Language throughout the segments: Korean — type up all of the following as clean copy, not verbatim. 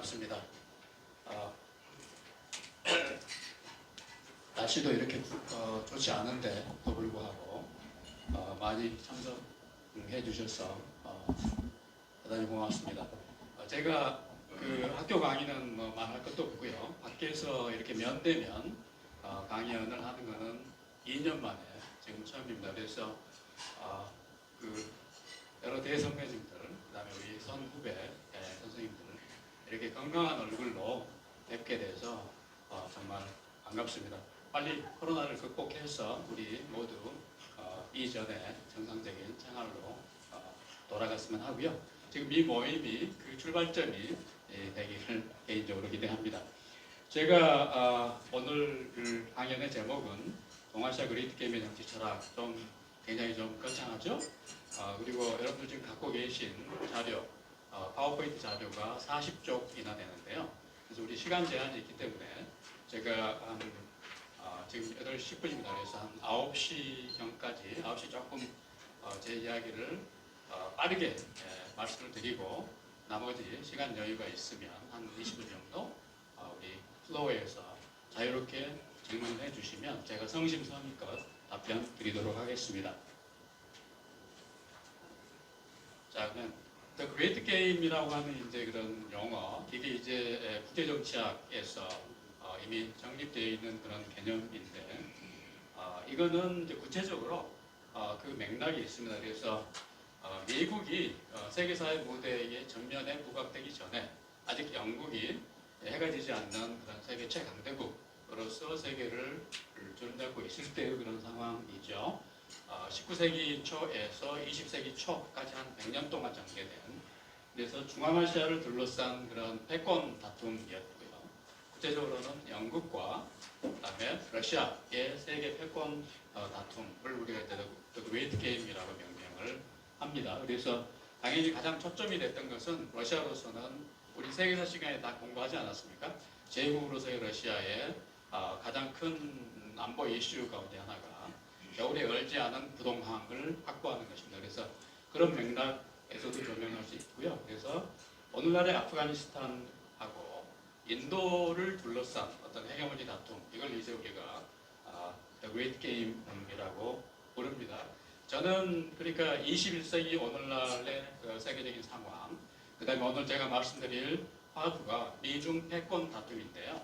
반갑습니다. 날씨도 이렇게 좋지 않은데도 불구하고 많이 참석해 주셔서 대단히 고맙습니다. 제가 그 학교 강의는 뭐 말할 것도 없고요. 밖에서 이렇게 면대면 강연을 하는 것은 2년 만에 지금 처음입니다. 그래서 그 여러 대선배님들, 그다음에 우리 선후배 선생님들 이렇게 건강한 얼굴로 뵙게 돼서 정말 반갑습니다. 빨리 코로나를 극복해서 우리 모두 이전에 정상적인 생활로 돌아갔으면 하고요. 지금 이 모임이 그 출발점이 되기를 개인적으로 기대합니다. 제가 오늘 강연의 제목은 동아시아 그레이트 게임의 정치 철학, 굉장히 좀 거창하죠? 그리고 여러분들 지금 갖고 계신 자료, 파워포인트 자료가 40쪽이나 되는데요. 그래서 우리 시간 제한이 있기 때문에 제가 지금 8시 10분입니다. 그래서 한 9시경까지, 9시 조금 제 이야기를 빠르게 말씀을 드리고 나머지 시간 여유가 있으면 한 20분 정도 우리 플로어에서 자유롭게 질문해 주시면 제가 성심성의껏 답변 드리도록 하겠습니다. 자, 그러면 The Great Game이라고 하는 이제 그런 용어, 이게 이제 국제정치학에서 이미 정립되어 있는 그런 개념인데, 이거는 이제 구체적으로 그 맥락이 있습니다. 그래서 미국이 세계사회 무대에 전면에 부각되기 전에 아직 영국이 해가 지지 않는 그런 세계 최강대국으로서 세계를 주름잡고 있을 때의 그런 상황이죠. 19세기 초에서 20세기 초까지 한 100년 동안 전개된, 그래서 중앙아시아를 둘러싼 그런 패권 다툼이었고요. 구체적으로는 영국과 그다음에 러시아의 세계 패권 다툼을 우리가 이제 The Great Game이라고 명명을 합니다. 그래서 당연히 가장 초점이 됐던 것은 러시아로서는 우리 세계사 시간에 다 공부하지 않았습니까? 제국으로서의 러시아의 가장 큰 안보 이슈 가운데 하나가 겨울에 얼지 않은 부동항을 확보하는 것입니다. 그래서 그런 맥락에서도 조명할 수 있고요. 그래서 오늘날의 아프가니스탄하고 인도를 둘러싼 어떤 헤게모니 다툼, 이걸 이제 우리가 The Great Game이라고 부릅니다. 저는 그러니까 21세기 오늘날의 그 세계적인 상황, 그 다음에 오늘 제가 말씀드릴 화두가 미중 패권 다툼인데요.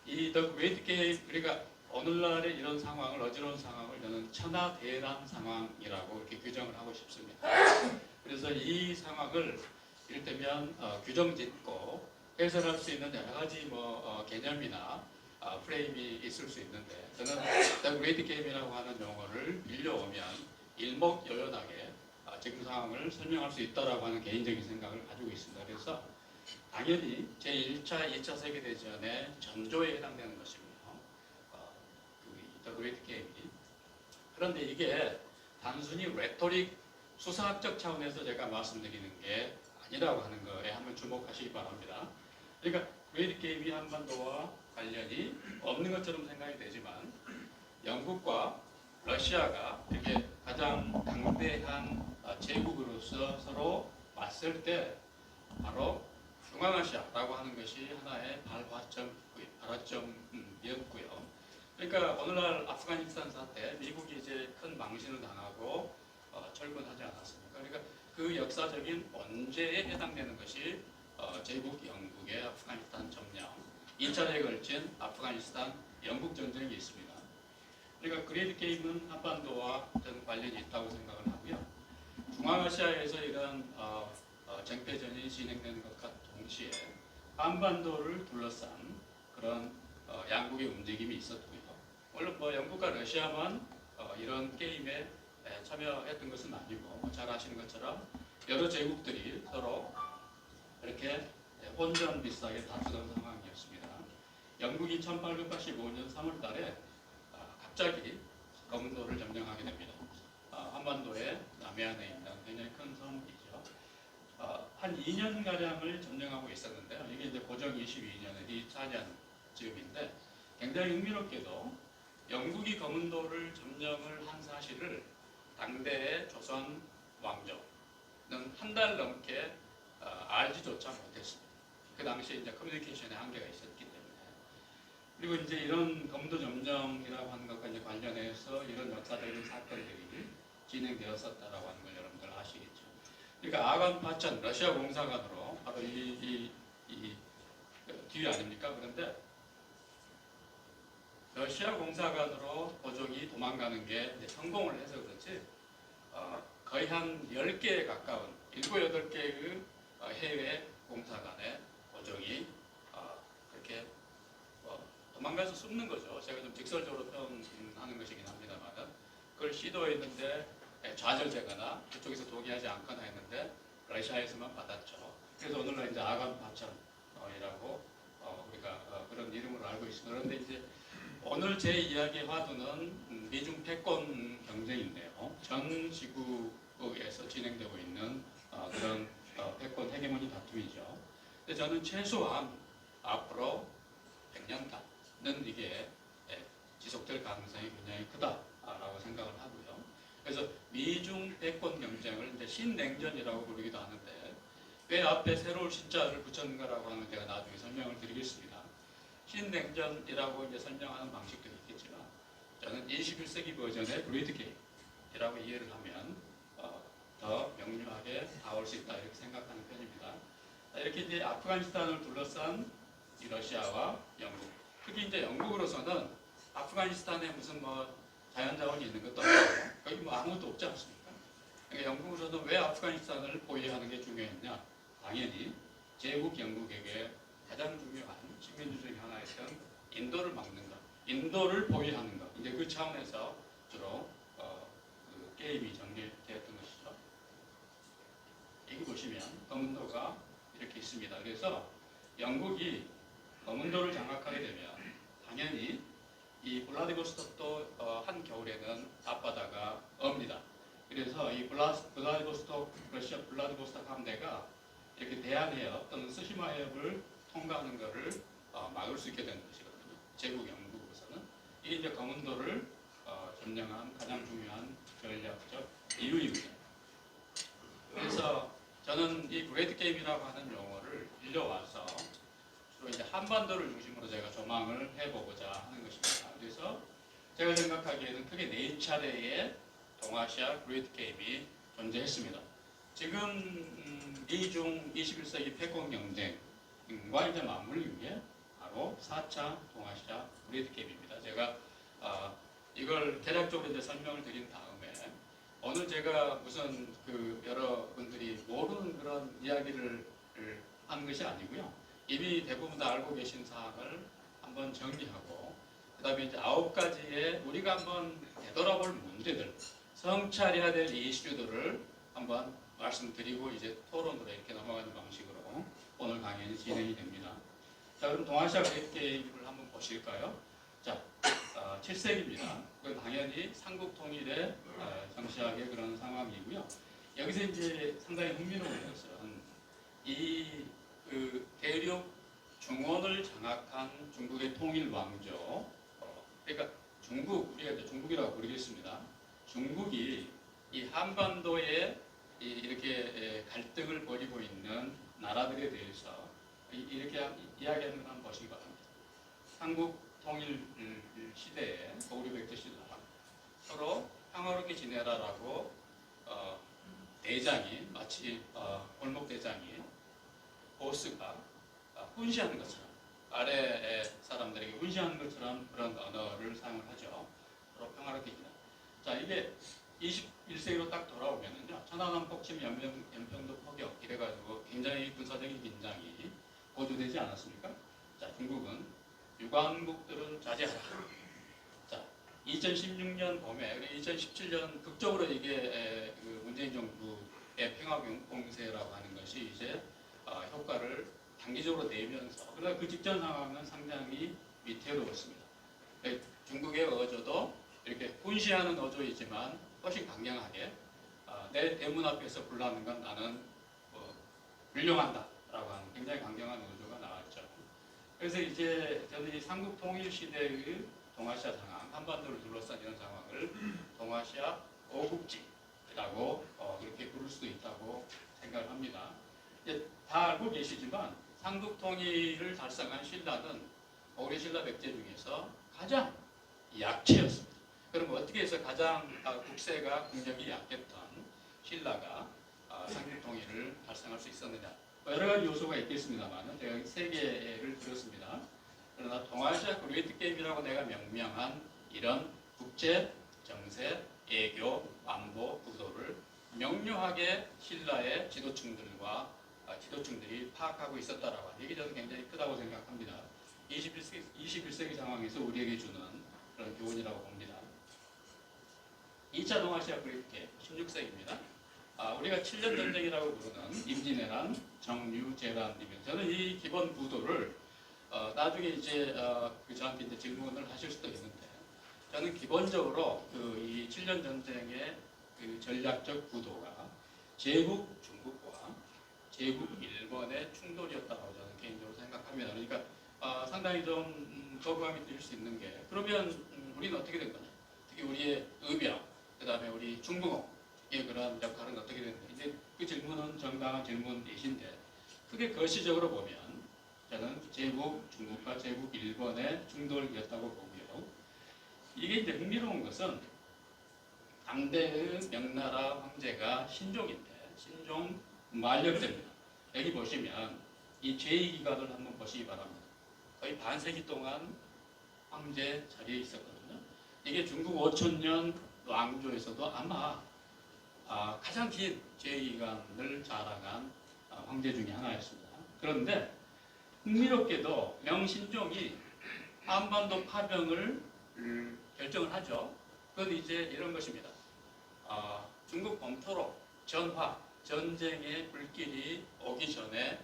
이 The Great Game, 그러니까 오늘날의 이런 상황을, 어지러운 상황을 저는 천하대란 상황이라고 이렇게 규정을 하고 싶습니다. 그래서 이 상황을 이를테면 규정짓고 해설할 수 있는 여러 가지 개념이나 프레임이 있을 수 있는데, 저는 The Great Game이라고 하는 용어를 빌려오면 일목요연하게 지금 상황을 설명할 수 있다라고 하는 개인적인 생각을 가지고 있습니다. 그래서 당연히 제1차, 2차 세계대전의 전조에 해당되는 것입니다. The Great Game이. 그런데 이게 단순히 레토릭, 수사학적 차원에서 제가 말씀드리는 게 아니라고 하는 거에 한번 주목하시기 바랍니다. 그러니까 Great Game이 한반도와 관련이 없는 것처럼 생각이 되지만 영국과 러시아가 이렇게 가장 강대한 제국으로서 서로 맞설 때 바로 중앙아시아라고 하는 것이 하나의 발화점이었고요. 그러니까 오늘날 아프가니스탄 사태, 미국이 이제 큰 망신을 당하고 철군하지 않았습니까? 그러니까 그 역사적인 원죄에 해당되는 것이 제국 영국의 아프가니스탄 점령, 2차례에 걸친 아프가니스탄 영국 전쟁이 있습니다. 그러니까 그레이트 게임은 한반도와 저는 관련이 있다고 생각을 하고요. 중앙아시아에서 이런 정패전이 진행되는 것과 동시에 한반도를 둘러싼 그런 양국의 움직임이 있었고요. 물론 영국과 러시아만 이런 게임에 참여했던 것은 아니고 잘 아시는 것처럼 여러 제국들이 서로 이렇게 혼전 비슷하게 다투던 상황이었습니다. 영국이 1885년 3월 달에 갑자기 거문도를 점령하게 됩니다. 한반도의 남해안에 있는 굉장히 큰 섬이죠. 한 2년가량을 점령하고 있었는데요. 이게 이제 고정 22년에 24년쯤인데 굉장히 흥미롭게도 영국이 거문도를 점령을 한 사실을 당대의 조선 왕조는 한 달 넘게 알지조차 못했습니다. 그 당시에 이제 커뮤니케이션에 한계가 있었기 때문에. 그리고 이제 이런 검도 점령이라고 하는 것과 이제 관련해서 이런 역사적인 사건들이 진행되었었다라고 하는 걸 여러분들 아시겠죠. 그러니까 아간 파천 러시아 공사관으로 바로 이 뒤 아닙니까? 그런데 러시아 공사관으로 고종이 도망가는 게 성공을 해서 그렇지 거의 한 10개에 가까운 7, 8개의 해외 공사관에 고종이 그렇게 도망가서 숨는 거죠. 제가 좀 직설적으로 표현하는 것이긴 합니다만 그걸 시도했는데 좌절되거나 그쪽에서 동의하지 않거나 했는데 러시아에서만 받았죠. 그래서 오늘날 이제 아간 파천이라고 우리가 그런 이름으로 알고 있습니다. 그런데 이제 오늘 제 이야기의 화두는 미중 패권 경쟁인데요. 전 지구에서 진행되고 있는 그런 패권 헤게모니 다툼이죠. 근데 저는 최소한 앞으로 100년간은 이게 지속될 가능성이 굉장히 크다라고 생각을 하고요. 그래서 미중 패권 경쟁을 이제 신냉전이라고 부르기도 하는데 왜 앞에 새로운 신자를 붙였는가라고 하는 걸 제가 나중에 설명을 드리겠습니다. 신냉전이라고 이제 설명하는 방식도 있겠지만 저는 21세기 버전의 그레이트 게임이라고 이해를 하면 더 명료하게 다가올 수 있다 이렇게 생각하는 편입니다. 이렇게 이제 아프가니스탄을 둘러싼 이 러시아와 영국, 특히 이제 영국으로서는 아프가니스탄에 무슨 뭐 자연자원이 있는 것도 없고 거기 뭐 아무것도 없지 않습니까? 그러니까 영국으로서는 왜 아프가니스탄을 보유하는 게 중요했냐? 당연히 제국 영국에게 가장 중요한 식민지 중에 하나였던 인도를 막는 것, 인도를 보유하는 것. 이제 그 차원에서 주로 그 게임이 전개되었던 것이죠. 여기 보시면 검은도가 이렇게 있습니다. 그래서 영국이 검은도를 장악하게 되면 당연히 이 블라디보스톡도 한 겨울에는 앞바다가 옵니다. 그래서 이 블라디보스톡 러시아 블라디보스톡 함대가 이렇게 대한해협 또는 스시마 해협을 통과하는 것을 막을 수 있게 되는 것이거든요. 제국 영국으로서는 이게 이제 검은도를 점령한 가장 중요한 전략적 이유입니다. 그래서 저는 이 그레이트 게임이라고 하는 용어를 빌려와서 주로 이제 한반도를 중심으로 제가 조망을 해보고자 하는 것입니다. 그래서 제가 생각하기에는 크게 4차례의 동아시아 그레이트 게임이 존재했습니다. 지금 미중 21세기 패권 경쟁과 이제 맞물린 게 바로 4차 동아시아 그레이트 게임입니다. 제가 이걸 대략적으로 이제 설명을 드린 다음에 오늘 제가 무슨 그 여러분들이 모르는 그런 이야기를 하는 것이 아니고요. 이미 대부분 다 알고 계신 사항을 한번 정리하고 그 다음에 이제 9가지의 우리가 한번 되돌아볼 문제들 성찰해야 될 이슈들을 한번 말씀드리고 이제 토론으로 이렇게 넘어가는 방식으로 오늘 강연이 진행이 됩니다. 자, 그럼 동아시아 그레이트 게임을 한번 보실까요? 자, 7세기입니다. 그건 당연히 삼국 통일의 정시하게 그런 상황이고요. 여기서 이제 상당히 흥미로운 것은 그 대륙 중원을 장악한 중국의 통일 왕조, 그러니까 우리가 이제 중국이라고 부르겠습니다. 중국이 이 한반도에 이렇게 갈등을 벌이고 있는 나라들에 대해서 이렇게 이야기하는 걸 한번 보시기 바랍니다. 한국 통일 시대에 고구려백제 시대 서로 평화롭게 지내라라고 대장이 마치 골목 대장이 보스가 훈시하는 것처럼 아래 사람들에게 훈시하는 것처럼 그런 언어를 사용을 하죠. 서로 평화롭게 지내. 자, 이게 21세기로 딱 돌아오면은요, 천안함 폭침, 연평도 포격 이래가지고 굉장히 군사적인 긴장이 고조되지 않았습니까? 자, 중국은 유관국들은 자제하라. 자, 2016년 봄에, 2017년 극적으로 이게 그 문재인 정부의 평화 공세라고 하는 것이 이제 효과를 단기적으로 내면서, 그러나 그 직전 상황은 상당히 위태로웠습니다. 중국의 어조도 이렇게 훈시하는 어조이지만 훨씬 강경하게 내 대문 앞에서 불나는 건 나는 훌륭한다라고 하는 굉장히 강경한 어조가 나왔죠. 그래서 이제 저는 이 삼국 통일 시대의 동아시아 상황, 한반도를 둘러싼 이런 상황을 동아시아 5국지라고 그렇게 부를 수도 있다고 생각합니다. 다 알고 계시지만 삼국 통일을 달성한 신라는 고려 신라 백제 중에서 가장 약체였습니다. 그럼 어떻게 해서 가장 국세가 국력이 약했던 신라가 삼국 통일을 달성할 수 있었느냐? 여러 가지 요소가 있겠습니다만 제가 세 개를 들었습니다. 그러나 동아시아 그레이트 게임이라고 내가 명명한 이런 국제, 정세, 애교, 안보 구도를 명료하게 신라의 지도층들이 파악하고 있었다라고 하는 얘기 저는 굉장히 크다고 생각합니다. 21세기 상황에서 우리에게 주는 그런 교훈이라고 봅니다. 2차 동아시아 그레이트 게임 16세기입니다. 우리가 7년 전쟁이라고 부르는 임진왜란, 정유재란이면 저는 이 기본 구도를 나중에 이제 저한테 이제 질문을 하실 수도 있는데 저는 기본적으로 이 7년 전쟁의 그 전략적 구도가 제국 중국과 제국 일본의 충돌이었다고 저는 개인적으로 생각합니다. 그러니까 상당히 좀 거부감이 들 수 있는 게 그러면 우리는 어떻게 된 거냐? 특히 우리의 의병, 그 다음에 우리 중국의 그런 역할은 어떻게 되는 거냐? 이제 그 질문은 정당한 질문이신데 크게 거시적으로 보면 저는 제국 중국과 제국 일본의 충돌이었다고 보고요. 이게 이제 흥미로운 것은 당대의 명나라 황제가 신종인데 신종 만력제입니다. 여기 보시면 이 제2기간을 한번 보시기 바랍니다. 거의 반세기 동안 황제 자리에 있었거든요. 이게 중국 5천년 왕조에서도 아마 가장 긴 제2기간을 자랑한 황제 중에 하나였습니다. 그런데 흥미롭게도 명신종이 한반도 파병을 결정을 하죠. 그건 이제 이런 것입니다. 중국 본토로 전쟁의 불길이 오기 전에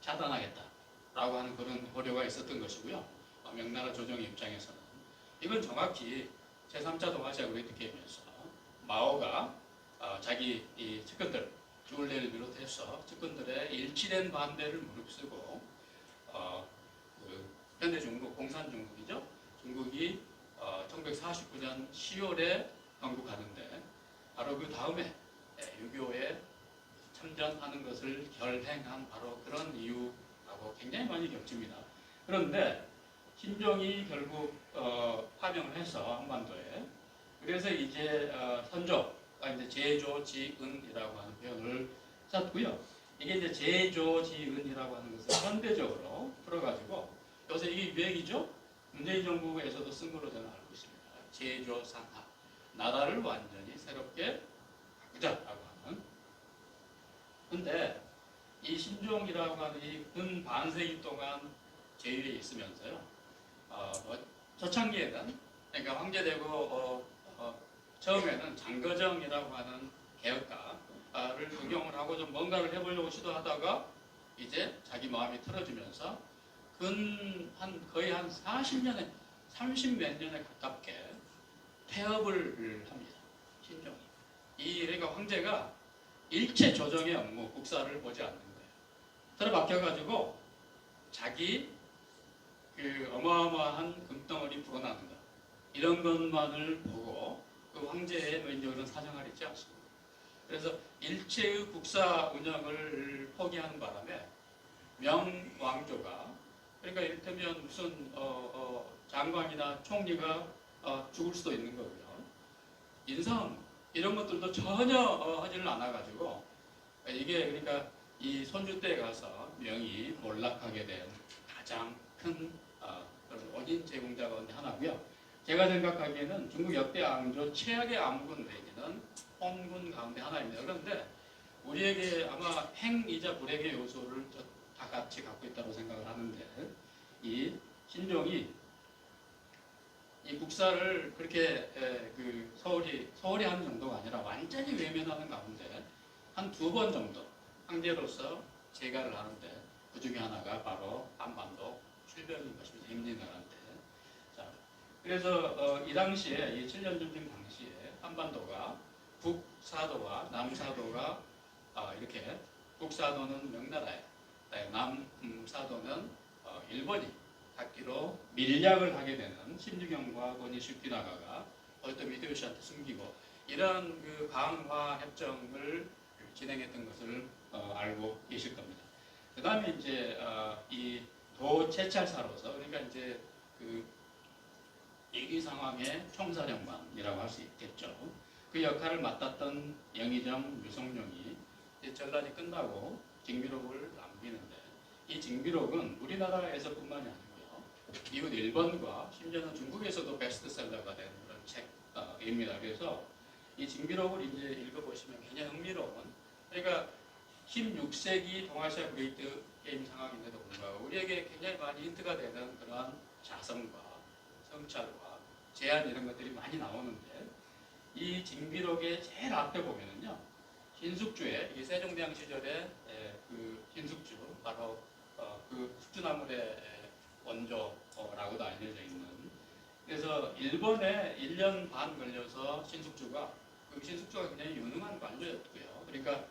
차단하겠다라고 하는 그런 고려가 있었던 것이고요. 명나라 조정의 입장에서는 이건 정확히 제3차 동아시아 그레이트 게임에서 마오가 자기 이 측근들 주울레를 비롯해서 측근들의 일치된 반대를 무릅쓰고 현대 중국, 공산 중국이죠. 중국이 1949년 10월에 건국하는데 바로 그 다음에 6.25에 참전하는 것을 결행한 바로 그런 이유하고 굉장히 많이 겹칩니다. 그런데 신종이 결국 파병을 해서 한반도에 그래서 이제 선조가 이제 제조지은이라고 하는 표현을 썼고요. 이게 이제 제조지은이라고 하는 것을 현대적으로 풀어가지고 요새 이게 유행이죠. 문재인 정부에서도 쓴 걸로 저는 알고 있습니다. 제조상하, 나라를 완전히 새롭게 바꾸자라고 하는. 근데 이 신종이라고 하는 이 근 반세기 동안 제위에 있으면서요. 초창기에는 그러니까 황제되고 처음에는 장거정이라고 하는 개혁가를 등용을 하고 좀 뭔가를 해보려고 시도하다가 이제 자기 마음이 틀어지면서 거의 한 40년에 30몇 년에 가깝게 폐업을 합니다. 신종이. 그러니까 황제가 일체 조정의 업무, 국사를 보지 않는 거예요. 들어박혀가지고 자기 그 어마어마한 금덩어리 불어나는 것 이런 것만을 보고 그 황제의 이제 그런 사정을 있지 않습니다. 그래서 일체의 국사 운영을 포기하는 바람에 명왕조가 그러니까 이를테면 무슨 장관이나 총리가 죽을 수도 있는 거고요. 인성 이런 것들도 전혀 하지를 않아가지고 이게 그러니까 이 손주 때 가서 명이 몰락하게 된 가장 큰 원인 제공자 가운데 하나고요. 제가 생각하기에는 중국 역대 왕조 최악의 암군 내지는 홍군 가운데 하나입니다. 그런데 우리에게 아마 행이자 불행의 요소를 다 같이 갖고 있다고 생각을 하는데 이 신종이 이 국사를 그렇게 소홀히 하는 정도가 아니라 완전히 외면하는 가운데 한 2번 정도 황제로서 재가를 하는데 그 중에 하나가 바로 한반도 출병인 것입니다. 임진왜란 때. 자, 그래서 이 당시에 이 7년 전쟁 당시에 한반도가 북사도와 남사도가 이렇게 북사도는 명나라에 남사도는 일본이 갖기로 밀약을 하게 되는 심주경과 고니 슈키나가가 얼토 히데요시한테 숨기고 이런 그 강화 협정을 진행했던 것을 알고 계실 겁니다. 그 다음에 이제 이 도채찰사로서 그러니까 이제 그 위기 상황의 총사령관이라고 할 수 있겠죠. 그 역할을 맡았던 영의정 유성룡이 전란이 끝나고 징비록을 남기는데 이 징비록은 우리나라에서뿐만이 아니고요. 미국, 일본과 심지어는 중국에서도 베스트셀러가 된 그런 책입니다. 그래서 이 징비록을 이제 읽어보시면 굉장히 흥미로운 그러니까 16세기 동아시아 그레이트 게임 상황인데도 불구하고 우리에게 굉장히 많이 힌트가 되는 그러한 자성과 성찰과 제안 이런 것들이 많이 나오는데 이 징비록의 제일 앞에 보면은요 신숙주의 이 세종대왕 시절에 그 신숙주 바로 그 숙주나물의 원조라고도 알려져 있는 그래서 일본에 1년 반 걸려서 신숙주가 굉장히 유능한 관료였고요. 그러니까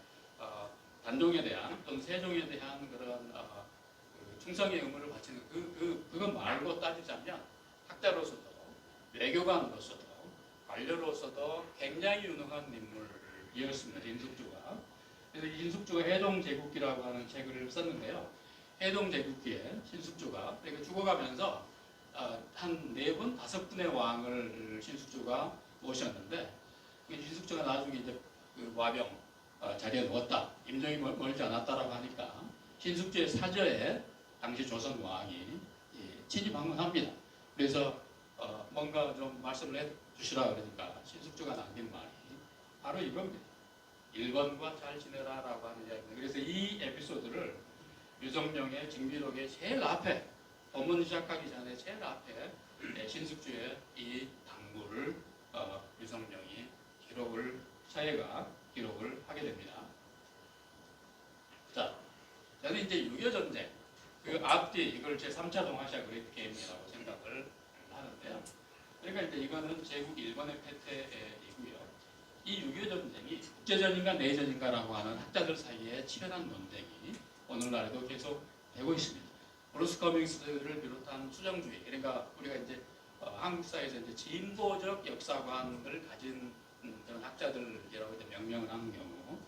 단종에 대한 또는 세종에 대한 그런 그 충성의 의무를 바치는 그것 말고 따지자면 학자로서도 외교관으로서도 관료로서도 굉장히 유능한 인물이었습니다. 인숙주가. 그래서 인숙주가 해동제국기라고 하는 책을 썼는데요. 해동제국기에 신숙주가 그러니까 죽어가면서 한 4분, 5분의 왕을 신숙주가 모셨는데 신숙주가 나중에 이제 그 와병 자리에 누웠다. 임종이 멀지 않았다라고 하니까 신숙주의 사저에 당시 조선 왕이 친입방문합니다. 그래서 뭔가 좀 말씀을 해주시라 그러니까 신숙주가 남긴 말이 바로 이겁니다. 일본과 잘 지내라라고 하는 이야기입니다. 그래서 이 에피소드를 유성룡의 징비록의 제일 앞에 본문 시작하기 전에 제일 앞에 신숙주의 이 당부를 유성룡이 서예가 기록을 하게 됩니다. 자, 저는 이제 6.25 전쟁 그 앞뒤 이걸 제3차 동아시아 그레이트 게임이라고 생각을 하는데요. 그러니까 이제 이거는 제국 일본의 패퇴이고요. 이 6.25 전쟁이 국제전인가 내전인가라고 하는 학자들 사이에 치열한 논쟁이 오늘날에도 계속 되고 있습니다. 브루스 커밍스를 비롯한 수정주의, 그러니까 우리가 이제 한국사에서 이제 진보적 역사관을 가진 그런 학자들이라고 이제 명명을 하는 경우,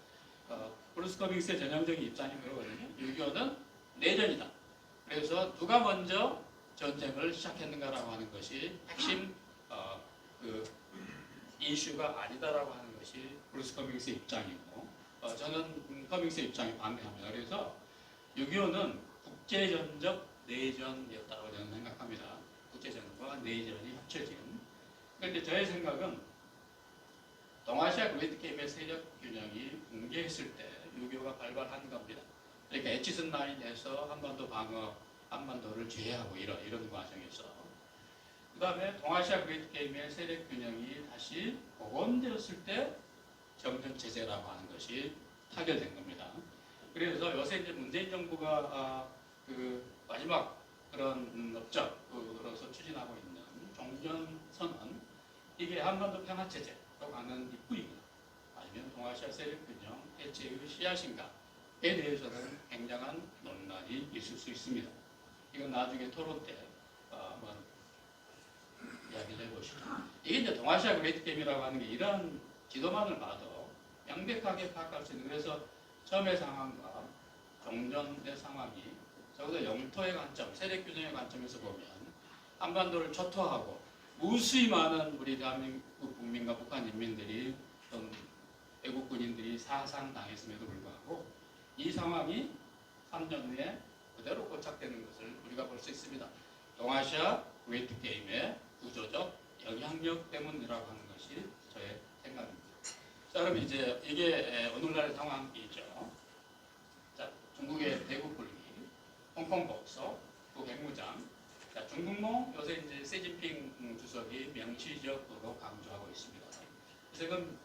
브루스 커밍스의 전형적인 입장이 그러거든요. 6.25는 내전이다. 그래서 누가 먼저 전쟁을 시작했는가라고 하는 것이 핵심 그 이슈가 아니다라고 하는 것이 브루스 커밍스의 입장이고, 저는 커밍스의 입장에 반대합니다. 그래서 6.25는 국제전적 내전이었다고 저는 생각합니다. 국제전과 내전이 합쳐진. 그런데 저의 생각은 동아시아 그레이트 게임의 세력 균형이 붕괴했을 때 6.25가 발발한 겁니다. 그러니까 에치슨 라인에서 한반도 방어, 한반도를 제외하고 이런 과정에서 그 다음에 동아시아 그레이트 게임의 세력 균형이 다시 복원되었을 때 정전체제라고 하는 것이 타결된 겁니다. 그래서 요새 이제 문재인 정부가 그 마지막 그런 업적으로서 추진하고 있는 종전선언 이게 한반도 평화체제로 가는 입구입니다. 아니면 동아시아 세력균형 해체의 씨앗인가에 대해서는 굉장한 논란이 있을 수 있습니다. 이건 나중에 토론 때 한번 이야기를 해보시죠. 이게 이제 동아시아 그레이트 게임이라고 하는 게 이런 지도만을 봐도 명백하게 파악할 수 있는 그래서 처음의 상황과 종전의 상황이 적어도 영토의 관점, 세력균형의 관점에서 보면 한반도를 초토화하고 무수히 많은 우리 대한민국 국민과 북한 인민들이 또는 외국 군인들이 사상당했음에도 불구하고 이 상황이 3년 후에 그대로 고착되는 것을 우리가 볼 수 있습니다. 동아시아 그레이트 게임의 구조적 영향력 때문이라고 하는 것이 저의 생각입니다. 자, 그럼 이제 이게 오늘날의 상황이죠. 자, 중국의 대국 분리, 홍콩 복서, 국외무장. 자, 중국몽 요새 이제 시진핑 주석이 명시적으로 강조하고 있습니다. 그래서 이건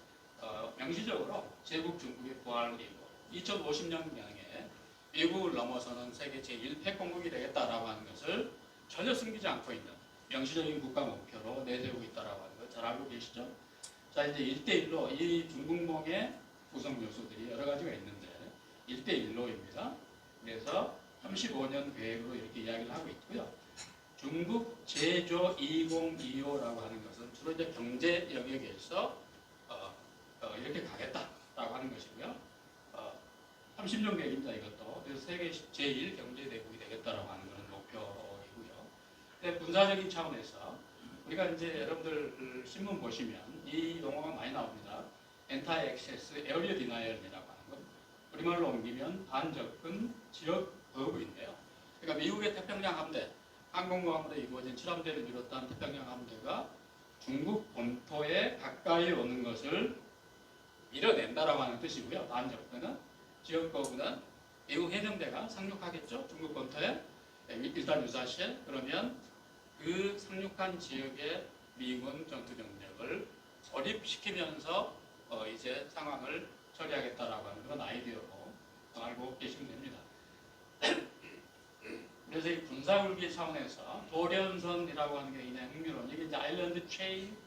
명시적으로 제국 중국의 부활이고 2050년경에 미국을 넘어서는 세계 제1패권국이 되겠다라고 하는 것을 전혀 숨기지 않고 있는 명시적인 국가 목표로 내세우고 있다라고 하는 것 잘 알고 계시죠? 자, 이제 1대1로 이 중국몽의 구성 요소들이 여러 가지가 있는데 1대1로입니다. 그래서 35년 계획으로 이렇게 이야기를 하고 있고요. 중국 제조 2025라고 하는 것은 주로 이제 경제 영역에서 이렇게 가겠다라고 하는 것이고요. 30년 계획입니다. 이것도. 그래서 세계 제1 경제대국이 되겠다라고 하는 그런 목표이고요. 근데 군사적인 차원에서 우리가 이제 여러분들 신문 보시면 이 용어가 많이 나옵니다. Anti Access Area Denial이라고 하는 것. 우리말로 옮기면 반접근 지역 거부인데요. 그러니까 미국의 태평양 함대, 항공모함으로 이루어진 칠함대를 비롯한 태평양 함대가 중국 본토에 가까이 오는 것을 밀어낸다라고 하는 뜻이고요. 반접근은 지역 거부는 미국 해병대가 상륙하겠죠. 중국 본토에 일단 유사시에 그러면 그 상륙한 지역의 미군 전투 병력을 고립시키면서 이제 상황을 처리하겠다라고 하는 그런 아이디어로 알고 계시면 됩니다. 그래서 이 군사불기 차원에서 도련선이라고 하는 게 굉장히 흥미로운 이게 이제 아일랜드 체인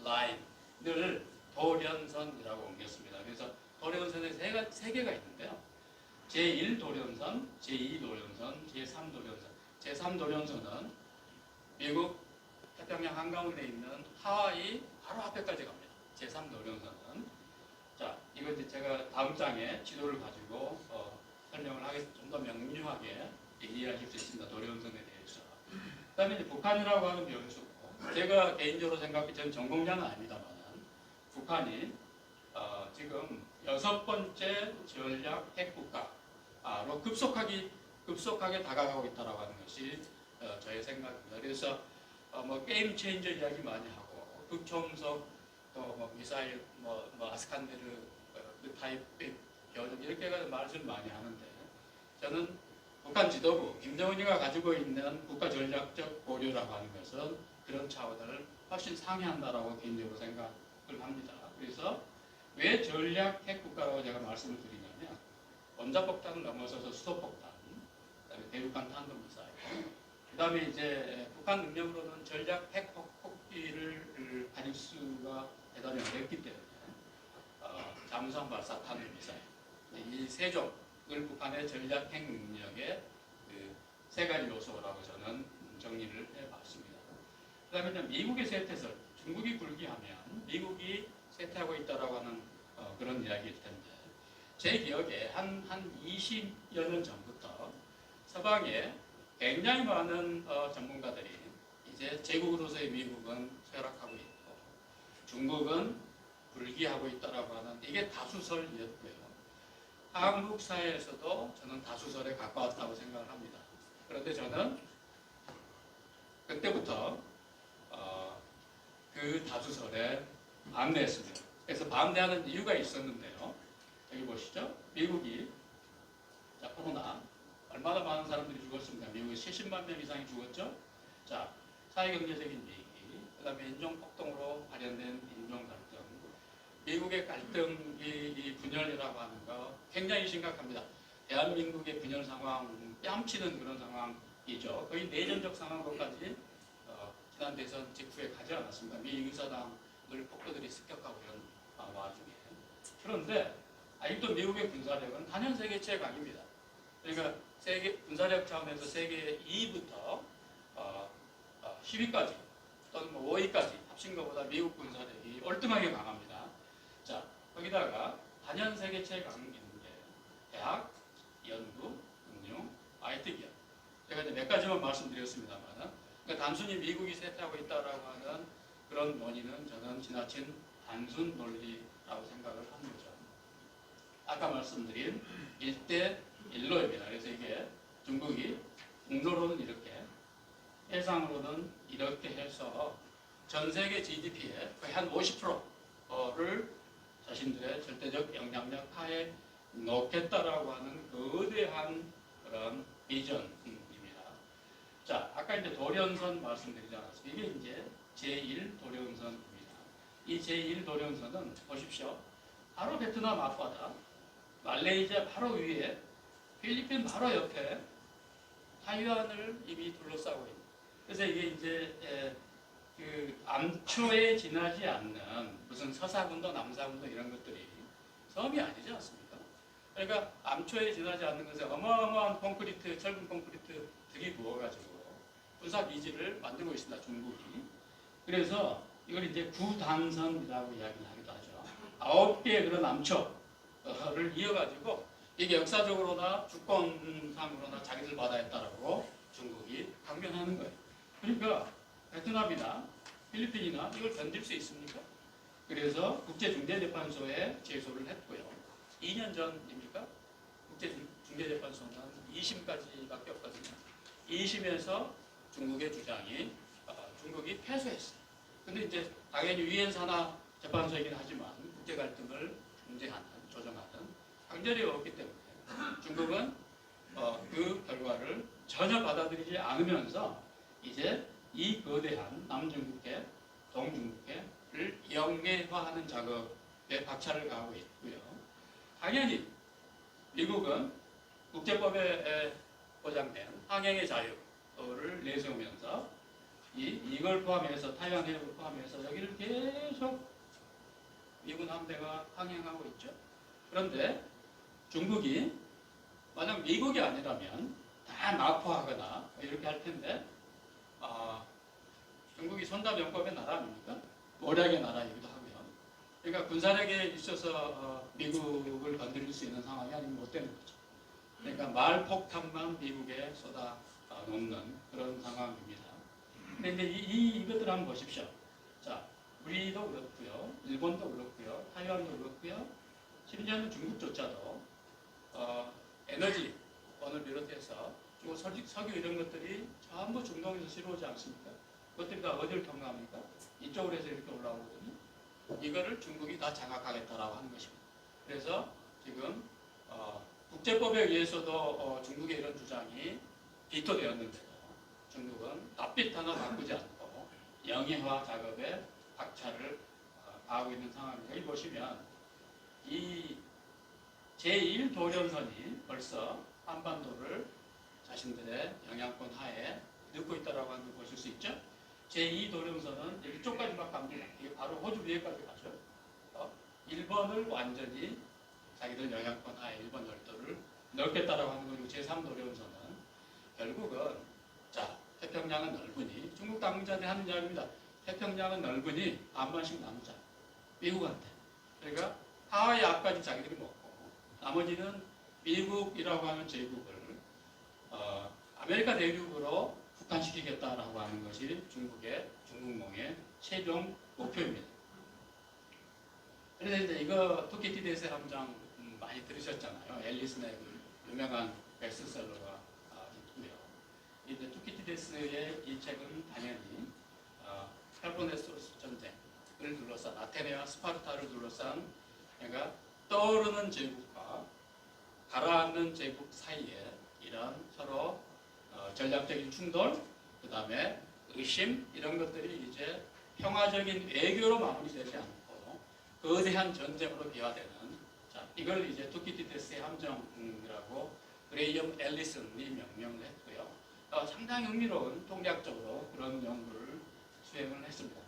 라인을 도련선이라고 옮겼습니다. 그래서 도련선에 세 개가 있는데요. 제1도련선, 제2도련선, 제3도련선. 제3도련선은 미국 태평양 한가운데 있는 하와이 바로 앞에까지 갑니다. 제3도련선은. 자, 이거 이제 제가 다음 장에 지도를 가지고 설명을 하겠습니다. 좀 더 명료하게 이해하실 수 있습니다. 도련선에 대해서. 그 다음에 이제 북한이라고 하는 변수고, 제가 개인적으로 생각해, 저는 전공자는 아닙니다만, 북한이 지금 6번째 전략 핵국가로 급속하게 다가가고 있다고 하는 것이 저의 생각입니다. 그래서 뭐 게임 체인저 이야기 많이 하고, 극초음속 또 뭐 미사일, 뭐 아스칸데르 그 타입의 교전 이렇게 말씀을 많이 하는데, 저는 북한 지도부, 김정은이가 가지고 있는 국가 전략적 고려라고 하는 것은 그런 차원을 훨씬 상회한다라고 개인적으로 생각을 합니다. 그래서 왜 전략 핵국가라고 제가 말씀을 드리냐면, 원자폭탄을 넘어서서 수소폭탄, 그다음에 대륙간 탄도미사일, 그다음에 이제 북한 능력으로는 전략 핵폭기를 가질 수가 대단히 어렵기 때문에 잠수함 발사 탄도미사일 이 세 종을 북한의 전략 핵 능력의 그 세 가지 요소라고 저는 정리를 해봤습니다. 그다음에 미국의 쇠퇴설, 중국이 굴기하면 미국이 쇠퇴하고 있다라고 하는 그런 이야기일 텐데, 제 기억에 한 20여 년 전부터 서방에 굉장히 많은 전문가들이 이제 제국으로서의 미국은 쇠락하고 있고 중국은 불기하고 있다라고 하는, 이게 다수설이었고요. 한국 사회에서도 저는 다수설에 가까웠다고 생각을 합니다. 그런데 저는 그때부터 그 다수설에 반대했습니다. 그래서 반대하는 이유가 있었는데요. 여기 보시죠. 미국이 코로나 얼마나 많은 사람들이 죽었습니까? 미국에 70만 명 이상이 죽었죠. 자, 사회경제적인 위기, 그 다음에 인종폭동으로 발현된 인종갈등, 미국의 갈등이 분열이라고 하는 거 굉장히 심각합니다. 대한민국의 분열 상황, 뺨치는 그런 상황이죠. 거의 내전적 상황으로까지 지난 대선 직후에 가지 않았습니다. 미 의사당을 폭도들이 습격하고 이런 와중에. 그런데 아직도 미국의 군사력은 단연 세계 최강입니다. 그러니까 세계 군사력 차원에서 세계 2위부터 10위까지 또는 5위까지 합친 것보다 미국 군사력이 월등하게 강합니다. 자, 거기다가 단연 세계 최강인 게 대학, 연구, 금융, IT 기업. 제가 이제 몇 가지만 말씀드렸습니다만, 그러니까 단순히 미국이 쇠퇴하고 있다라고 하는 그런 원인은 저는 지나친 단순 논리라고 생각을 합니다. 아까 말씀드린 1대 1로입니다. 그래서 이게 중국이 국로로는 이렇게, 해상으로는 이렇게 해서 전 세계 GDP의 거의 한 50%를 자신들의 절대적 영향력 하에 놓겠다라고 하는 거대한 그런 비전입니다. 자, 아까 이제 도련선 말씀드리지 않았습니까? 이게 이제 제1도련선입니다. 이 제1도련선은 보십시오. 바로 베트남 앞바다, 말레이시아 바로 위에, 필리핀 바로 옆에 타이완을 이미 둘러싸고 있는. 그래서 이게 이제 그 암초에 지나지 않는 무슨 서사군도 남사군도 이런 것들이 섬이 아니지 않습니까? 그러니까 암초에 지나지 않는 것에 어마어마한 콘크리트, 철근 콘크리트 들이부어가지고 군사 기지를 만들고 있습니다. 중국이. 그래서 이걸 이제 구단선이라고 이야기를 하기도 하죠. 9개의 그런 암초를 이어가지고 이게 역사적으로나 주권상으로나 자기들 바다였다라고 중국이 강변하는 거예요. 그러니까 베트남이나 필리핀이나 이걸 견딜 수 있습니까? 그래서 국제중재재판소에 제소를 했고요. 2년 전입니까? 국제중재재판소는 2심까지밖에 없거든요. 2심에서 중국의 주장이 중국이 패소했어요. 근데 이제 당연히 위헌 산하 재판소이긴 하지만 국제 갈등을 중재하는, 조정하는 강제력이 없기 때문에 중국은 그 결과를 전혀 받아들이지 않으면서 이제 이 거대한 남중국해, 동중국해를 영내화하는 작업에 박차를 가하고 있고요. 당연히 미국은 국제법에 보장된 항행의 자유를 내세우면서 이걸 포함해서 타이완 해역을 포함해서 여기를 계속 미군 함대가 항행하고 있죠. 그런데 중국이 만약 미국이 아니라면 다 낙포하거나 이렇게 할 텐데 중국이 손자병법의 나라 아닙니까? 모략의 나라이기도 하고요. 그러니까 군사력에 있어서 미국을 건드릴 수 있는 상황이 아니면 못 되는 거죠. 그러니까 말폭탄만 미국에 쏟아 놓는 그런 상황입니다. 근데 이제 이것들 한번 보십시오. 자, 우리도 그렇고요, 일본도 그렇고요, 타이완도 그렇고요, 심지어는 중국조차도 에너지원을 비롯해서 중국 석유 이런 것들이 전부 중동에서 실어오지 않습니까? 그것들이 다 어디를 통과합니까? 이쪽으로 해서 이렇게 올라오거든요. 이거를 중국이 다 장악하겠다라고 하는 것입니다. 그래서 지금 국제법에 의해서도 중국의 이런 주장이 비토되었는데도 중국은 낯빛 하나 바꾸지 않고 영해화 작업에 박차를 가하고 있는 상황입니다. 여기 보시면 이 제1도련선이 벌써 한반도를 자신들의 영향권 하에 넣고 있다고 하는 걸 보실 수 있죠. 제2도련선은 이쪽까지만 갑니다. 이게 바로 호주 위에까지 가죠. 일본을 완전히 자기들 영향권 하에 일본 열도를 넣겠다라고 하는 거고, 제3도련선은 결국은 자, 태평양은 넓으니, 중국 당국자들이 하는 이야기입니다. 태평양은 넓으니 반반씩 나누자. 미국한테. 그러니까 하와이 앞까지 자기들이 먹고 나머지는 미국이라고 하는 제국을 아메리카 대륙으로 북한시키겠다라고 하는 것이 중국몽의 최종 목표입니다. 그래서 이제 이거 투키티데스 함정 많이 들으셨잖아요. 앨리슨의 유명한 베스트셀러가 있고요. 이제 투키티데스의 이 책은 당연히 펠로폰네소스 전쟁을 둘러싼 아테네와 스파르타를 둘러싼, 그러니까 떠오르는 제국과 가라앉는 제국 사이에 이런 서로 전략적인 충돌, 그 다음에 의심, 이런 것들이 이제 평화적인 외교로 마무리되지 않고 거대한 전쟁으로 비화되는, 자, 이걸 이제 투키티데스의 함정이라고 그레이엄 앨리슨이 명명을 했고요. 상당히 흥미로운 통략적으로 그런 연구를 수행을 했습니다.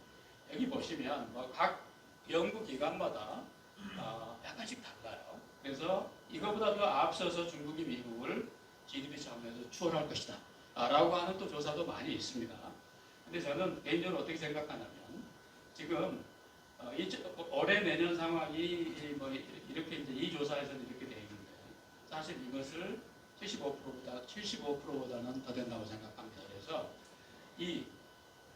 여기 보시면 각 연구기관마다 약간씩 달라요. 그래서 이거보다 더 앞서서 중국이 미국을 GDP 차원에서 추월할 것이다 라고 하는 또 조사도 많이 있습니다. 근데 저는 개인적으로 어떻게 생각하냐면, 지금 올해 내년 상황이 이렇게 이제 이 조사에서는 이렇게 되어 있는데, 사실 이것을 75%보다는 더 된다고 생각합니다. 그래서 이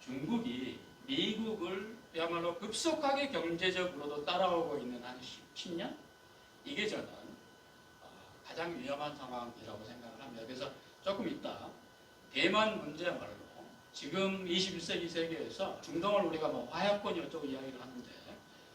중국이 미국을 그야말로 급속하게 경제적으로도 따라오고 있는 한 10년? 이게 저는 가장 위험한 상황이라고 생각을 합니다. 그래서 조금 이따 대만 문제야말로 지금 21세기 세계에서 중동을 우리가 화약권이 어쩌고 이야기를 하는데,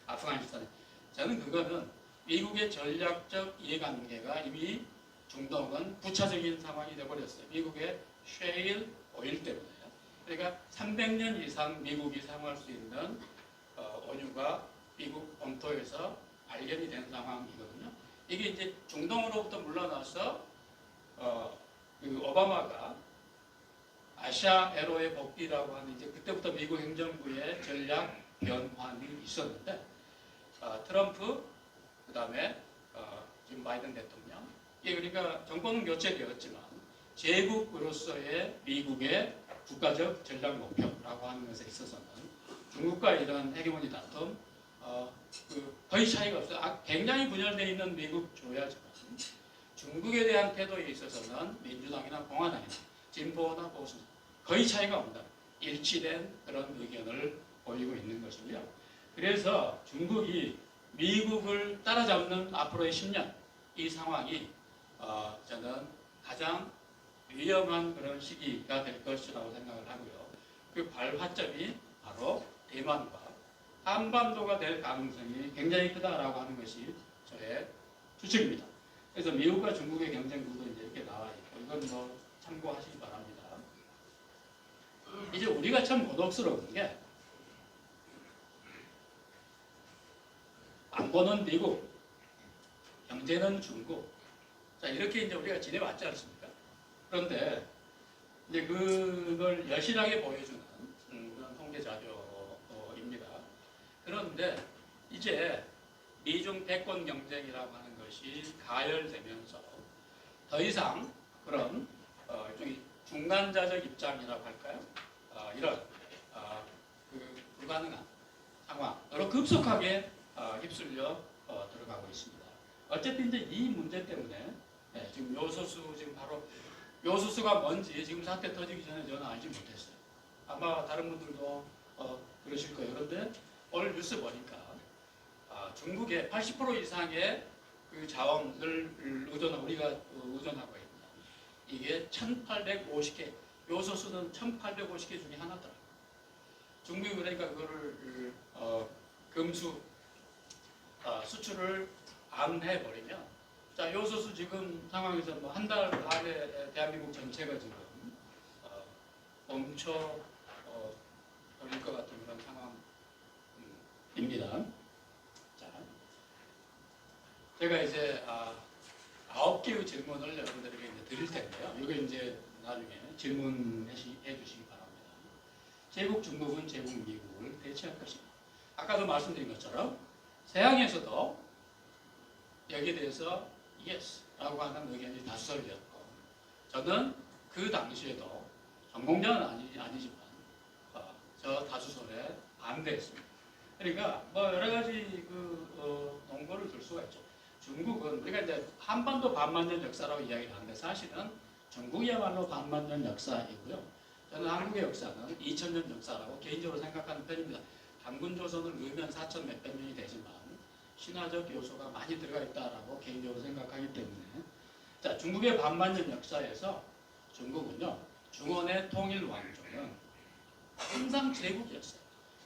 아프가니스탄에, 저는 그거는 미국의 전략적 이해관계가 이미 중동은 부차적인 상황이 되어버렸어요. 미국의 셰일 오일 때문에요. 그러니까 300년 이상 미국이 사용할 수 있는 원유가 미국 본토에서 발견이 된 상황이거든요. 이게 이제 중동으로부터 물러나서 그 오바마가 아시아 에로의 복귀라고 하는, 이제 그때부터 미국 행정부의 전략 변환이 있었는데, 트럼프, 그 다음에 지금 바이든 대통령, 이게 그러니까 정권은 교체되었지만 제국으로서의 미국의 국가적 전략 목표라고 하는 것에 있어서는 중국과 이런 헤게모니 다툼 거의 차이가 없어요. 굉장히 분열되어 있는 미국 조야지만 중국에 대한 태도에 있어서는 민주당이나 공화당이나 진보나 보수 거의 차이가 없다. 일치된 그런 의견을 보이고 있는 것이고요. 그래서 중국이 미국을 따라잡는 앞으로의 10년 이 상황이 저는 가장 위험한 그런 시기가 될 것이라고 생각을 하고요. 그 발화점이 바로 대만과 한반도가 될 가능성이 굉장히 크다라고 하는 것이 저의 추측입니다. 그래서 미국과 중국의 경쟁 구도 이제 이렇게 나와 있고 이건 뭐 참고하시기 바랍니다. 이제 우리가 참 고독스러운 게 안보는 미국, 경제는 중국. 자 이렇게 이제 우리가 지내왔지 않습니까? 그런데 이제 그걸 여실하게 보여주는 그런 통계 자료입니다. 그런데 이제 미중 패권 경쟁이라고 하는 것이 가열되면서 더 이상 그런 일종의 중간자적 입장이라고 할까요? 이런 그 불가능한 상황으로 급속하게 휩쓸려 들어가고 있습니다. 어쨌든 이제 이 문제 때문에 지금 요소수 지금 바로 요소수가 뭔지 지금 사태 터지기 전에 저는 알지 못했어요. 아마 다른 분들도 그러실 거예요. 그런데 오늘 뉴스 보니까 중국의 80% 이상의 그 자원을 우리가 의존하고 있다. 이게 1,850개 요소수는 1,850개 중에 하나더라. 중국이 그러니까 그거를 금수 수출을 안 해버리면 자 요소수 지금 상황에서 뭐 한 달 안에 대한민국 전체가 지금 멈춰 버릴 것 같은 그런 상황입니다. 자, 제가 이제 9개의 질문을 여러분들에게 이제 드릴 텐데요. 이거 이제 나중에 질문해 주시기 바랍니다. 제국 중국은 제국 미국을 대체할 것인가? 아까도 말씀드린 것처럼 서양에서도 여기에 대해서 예스라고 하는 의견이 다수설이었고 저는 그 당시에도 전공자는 아니지만 저 다수설에 반대했습니다. 그러니까 뭐 여러 가지 그 논거를 들 수가 있죠. 중국은 우리가 이제 한반도 반만년 역사라고 이야기를 하는데 사실은 중국이야말로 반만년 역사이고요. 저는 한국의 역사는 2000년 역사라고 개인적으로 생각하는 편입니다. 단군조선을 넣으면 4천 몇백 년이 되지만 신화적 요소가 많이 들어가 있다라고 개인적으로 생각하기 때문에 자 중국의 반만년 역사에서 중국은요 중원의 통일 왕조는 항상 제국이었어요.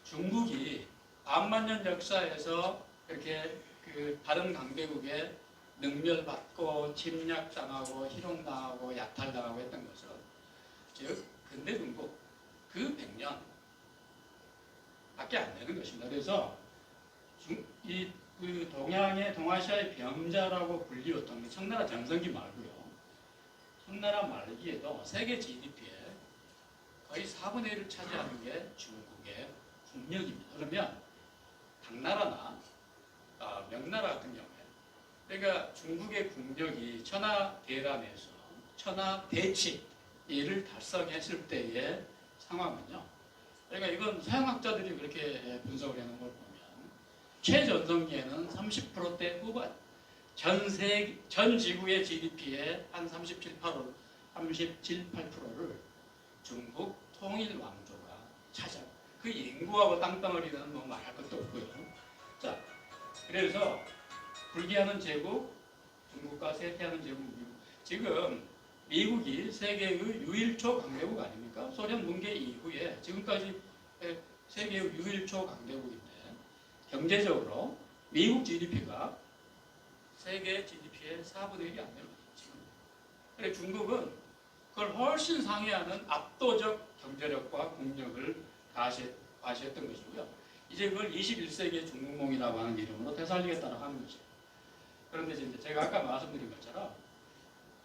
중국이 반만년 역사에서 이렇게 그 다른 강대국에 능멸받고 침략당하고 희롱당하고 약탈당하고 했던 것은 즉 근대 중국 그 100년 밖에 안 되는 것입니다. 그래서 그 동아시아의 병자라고 불리웠던 청나라 전성기 말고요. 청나라 말기에도 세계 GDP의 거의 4분의 1을 차지하는 게 중국의 국력입니다. 그러면 당나라나 명나라 같은 경우에 그러니까 중국의 국력이 천하대란에서 천하대치를 달성했을 때의 상황은요. 그러니까 이건 서양학자들이 그렇게 분석을 해놓은 걸 보면 최전성기에는 30%대 후반 전 지구의 GDP의 한 37, 8%를 중국 통일 왕조가 차지하고 그 인구하고 땅덩어리는 뭐 말할 것도 없고요. 자, 그래서 불기하는 제국, 중국과 쇠퇴하는 제국, 미국. 지금 미국이 세계의 유일초 강대국 아닙니까? 소련 붕괴 이후에 지금까지 세계의 유일초 강대국인데 경제적으로 미국 GDP가 세계 GDP의 4분의 1이 안 됩니다. 지금. 그래 중국은 그걸 훨씬 상회하는 압도적 경제력과 국력을 과시했던 것이고요. 이제 그걸 21세기의 중국몽이라고 하는 이름으로 되살리겠다고 하는 것이에요. 그런데 이제 제가 아까 말씀드린 것처럼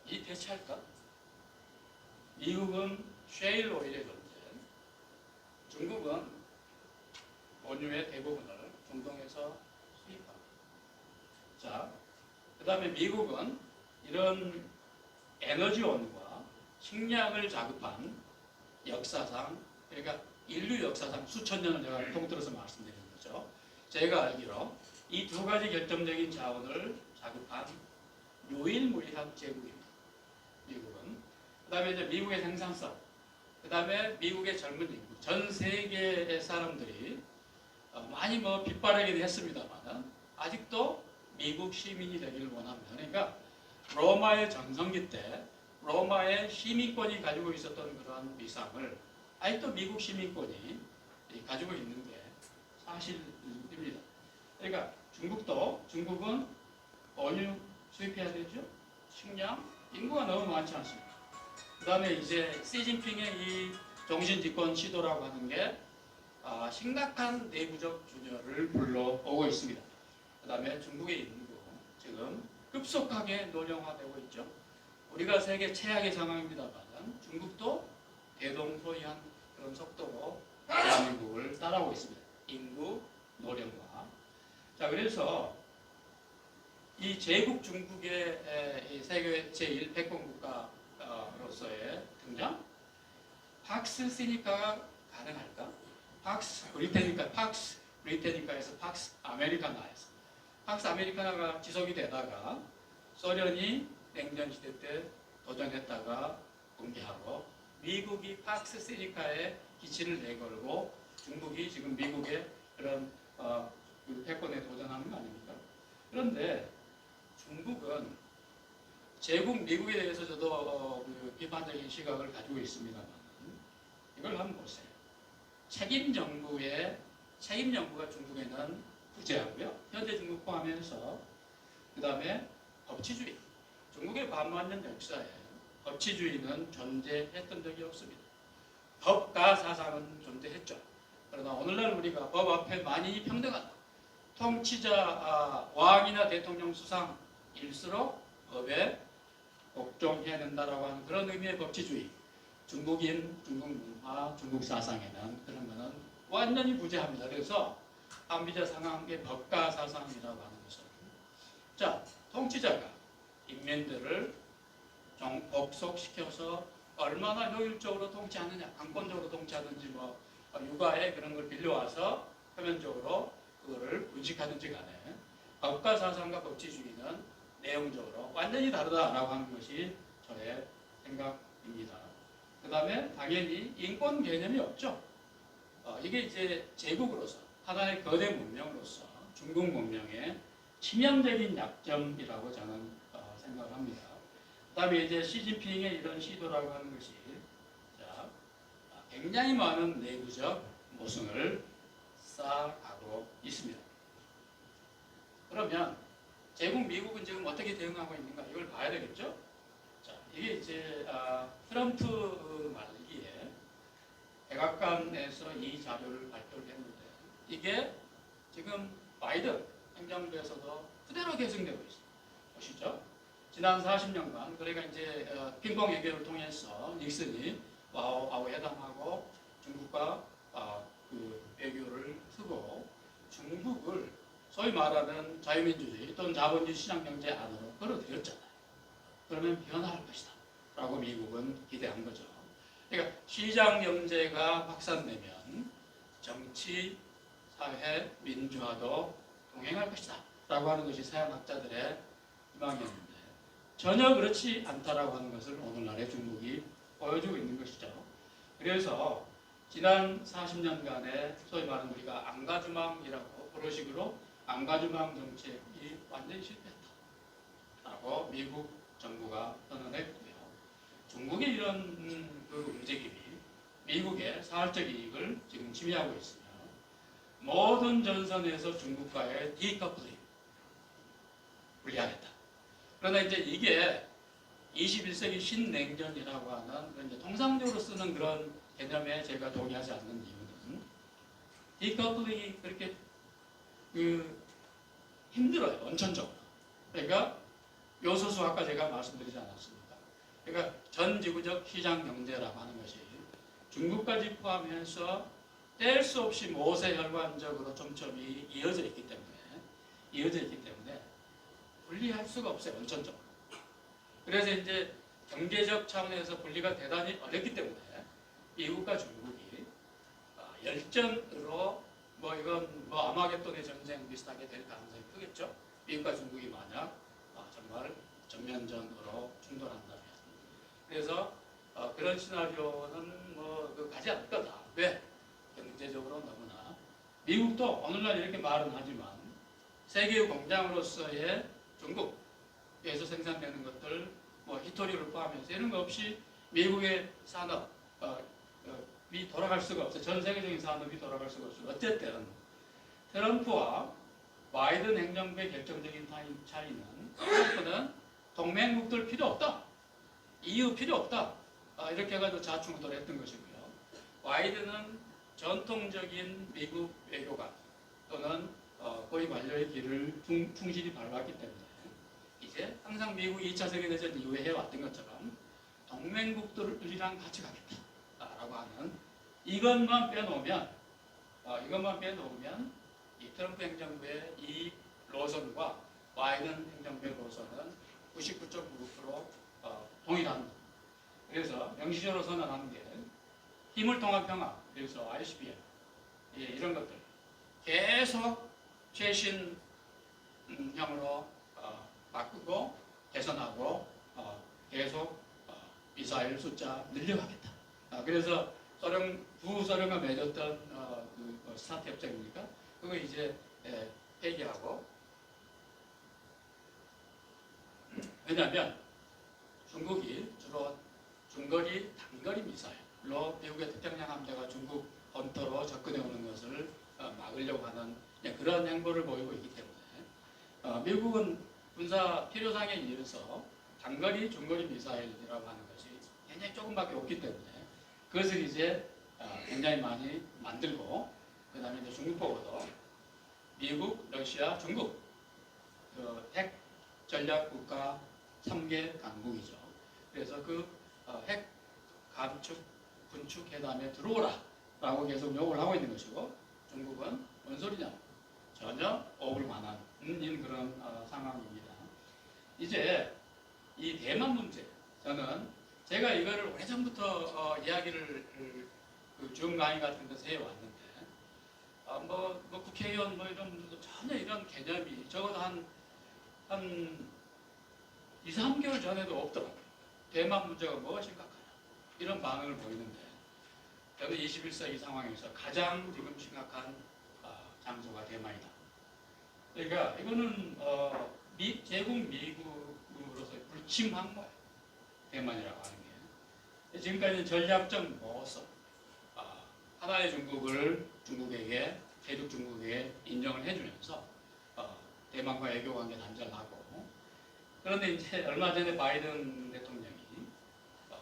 이 대체할까? 미국은 셰일 오일의 존재, 중국은 원유의 대부분을 중동에서 수입합니다. 자, 그 다음에 미국은 이런 에너지원과 식량을 자급한 역사상, 그러니까 인류 역사상 수천 년을 제가 통틀어서 말씀드리는 거죠. 제가 알기로 이 두 가지 결정적인 자원을 자급한 유일무이한 제국입니다. 미국은. 그 다음에 이제 미국의 생산성, 그 다음에 미국의 젊은 인구, 전 세계의 사람들이 많이 뭐 빗바라기는 했습니다만 아직도 미국 시민이 되기를 원합니다. 그러니까 로마의 전성기 때 로마의 시민권이 가지고 있었던 그런 위상을 아직도 미국 시민권이 가지고 있는 게 사실입니다. 그러니까 중국은 원유 수입해야 되죠. 식량, 인구가 너무 많지 않습니까? 그 다음에 이제 시진핑의 이 종신집권 시도라고 하는 게 심각한 내부적 분열을 불러오고 있습니다. 그 다음에 중국의 인구 지금 급속하게 노령화되고 있죠. 우리가 세계 최악의 상황입니다만 중국도 대동소이한 그런 속도로 대한민국을 따라오고 있습니다. 인구 노령화. 자, 그래서 이 제국 중국의 세계 제1패권 국가로서의 등장, 팍스 시니카가 가능할까? 팍스 브리테니카에서 팍스 아메리카나에서 팍스 아메리카나가 지속이 되다가 소련이 냉전 시대 때 도전했다가 붕괴하고 미국이 팍스 시니카에 기치를 내걸고 중국이 지금 미국의 그런 패권에 도전하는 거 아닙니까? 그런데 중국은 제국 미국에 대해서 저도 비판적인 시각을 가지고 있습니다만 이걸 한번 보세요. 책임 정부가 중국에는 부재하고요. 현대 중국 포함해서 그 다음에 법치주의. 중국의 반만년 역사에 법치주의는 존재했던 적이 없습니다. 법과 사상은 존재했죠. 그러나 오늘날 우리가 법 앞에 만인이 평등하다. 통치자 왕이나 대통령 수상일수록 법에 복종해야 된다라고 하는 그런 의미의 법치주의. 중국인, 중국 문화, 중국 사상에는 그런 거는 완전히 부재합니다. 그래서 한비자 상황의 법과 사상이라고 하는 것은 자, 통치자가 인민들을 복속시켜서 얼마나 효율적으로 통치하느냐, 강권적으로 통치하든지 뭐 육아에 그런 걸 빌려와서 표면적으로 그거를 분식하든지 간에 법과 사상과 법치주의는 내용적으로 완전히 다르다라고 하는 것이 저의 생각입니다. 그 다음에 당연히 인권 개념이 없죠. 이게 이제 제국으로서 하나의 거대 문명으로서 중국 문명의 치명적인 약점이라고 저는 생각을 합니다. 그 다음에 이제 시진핑의 이런 시도라고 하는 것이 굉장히 많은 내부적 모순을 쌓아가고 있습니다. 그러면 제국 미국은 지금 어떻게 대응하고 있는가 이걸 봐야 되겠죠? 자, 이게 이제 트럼프 말기에 백악관에서 이 자료를 발표를 했는데 이게 지금 바이든 행정부에서도 그대로 계승되고 있습니다. 보시죠. 지난 40년간 그러니까 이제 핑퐁 외교를 통해서 닉슨이 와우 회담하고 중국과 그 외교를 쓰고 중국을 소위 말하는 자유민주주의 또는 자본주의 시장경제 안으로 끌어들였잖아요. 그러면 변화할 것이다 라고 미국은 기대한 거죠. 그러니까 시장경제가 확산되면 정치, 사회, 민주화도 동행할 것이다 라고 하는 것이 서양학자들의 희망이었는데 전혀 그렇지 않다라고 하는 것을 오늘날의 중국이 보여주고 있는 것이죠. 그래서 지난 40년간의 소위 말하는 우리가 앙가주망이라고 그런 앙가주망 정책이 완전히 실패했다라고 미국 정부가 선언했고요. 중국의 이런 그 움직임이 미국의 사활적 이익을 지금 침해하고 있으며 모든 전선에서 중국과의 디커플링 분리하겠다. 그러나 이제 이게 21세기 신냉전이라고 하는 이제 통상적으로 쓰는 그런 개념에 제가 동의하지 않는 이유는 디커플링이 그렇게 힘들어요. 원천적으로. 그러니까 요소수 아까 제가 말씀드리지 않았습니까? 그러니까 전지구적 시장 경제라고 하는 것이 중국까지 포함해서 뗄 수 없이 모세혈관적으로 촘촘히 이어져 있기 때문에 분리할 수가 없어요. 원천적으로. 그래서 이제 경제적 차원에서 분리가 대단히 어렵기 때문에 미국과 중국이 열전으로 이건 아마겟돈의 전쟁 비슷하게 될 가능성이 크겠죠. 미국과 중국이 만약 정말 전면전으로 충돌한다면. 그래서 그런 시나리오는 가지 않을 거다. 왜? 경제적으로 너무나. 미국도 오늘날 이렇게 말은 하지만 세계 공장으로서의 중국에서 생산되는 것들, 히토리를 포함해서 이런 거 없이 미국의 산업이 돌아갈 수가 없어. 전 세계적인 산업이 돌아갈 수가 없어. 어쨌든 트럼프와 바이든 행정부의 결정적인 차이는 트럼프는 동맹국들 필요 없다. EU 필요 없다. 이렇게 해가지고 자충우돌했던 것이고요. 바이든은 전통적인 미국 외교관 또는 고위 관료의 길을 충실히 밟았기 때문에 이제 항상 미국이 2차 세계대전 이후에 해왔던 것처럼 동맹국들이랑 같이 가겠다라고 하는 이것만 빼놓으면 이 트럼프 행정부의 이 노선과 바이든 행정부의 노선은 99.9% 동일합니다. 그래서 명시적으로 선언하는 게 힘을 통한 평화, 그래서 ICBM 이런 것들 계속 최신형으로 바꾸고 개선하고 계속 미사일 숫자 늘려가겠다. 그래서 부소련과 맺었던 스타트 협정입니까? 그거 이제 폐기하고, 왜냐하면 중국이 주로 중거리, 단거리 미사일로 미국의 태평양 함대가 중국 본토로 접근해 오는 것을 막으려고 하는 그런 행보를 보이고 있기 때문에 미국은 군사 필요상에 의해서 단거리, 중거리 미사일이라고 하는 것이 굉장히 조금밖에 없기 때문에 그것을 이제 굉장히 많이 만들고, 그 다음에 이제 중국 보고도 미국, 러시아, 중국 핵 전략 국가 3개 강국이죠. 그래서 핵 감축, 군축 회담에 들어오라 라고 계속 요구를 하고 있는 것이고, 중국은 뭔 소리냐, 전혀 오불만한 그런 상황입니다. 이제 이 대만 문제, 저는 제가 이거를 오래전부터 이야기를 줌 강의 같은 데서 해왔는데 국회의원 이런 분들도 전혀 이런 개념이 적어도 한 2, 3개월 전에도 없더라고요. 대만 문제가 뭐가 심각하냐 이런 반응을 보이는데, 저는 21세기 상황에서 가장 지금 심각한 장소가 대만이다. 그러니까 이거는 제국 미국으로서 불침한 거예요. 대만이라고 하는 게. 지금까지는 전략적 모성, 하나의 중국을 중국에게, 대륙 중국에게 인정을 해주면서 대만과 외교 관계 단절하고, 그런데 이제 얼마 전에 바이든 대통령이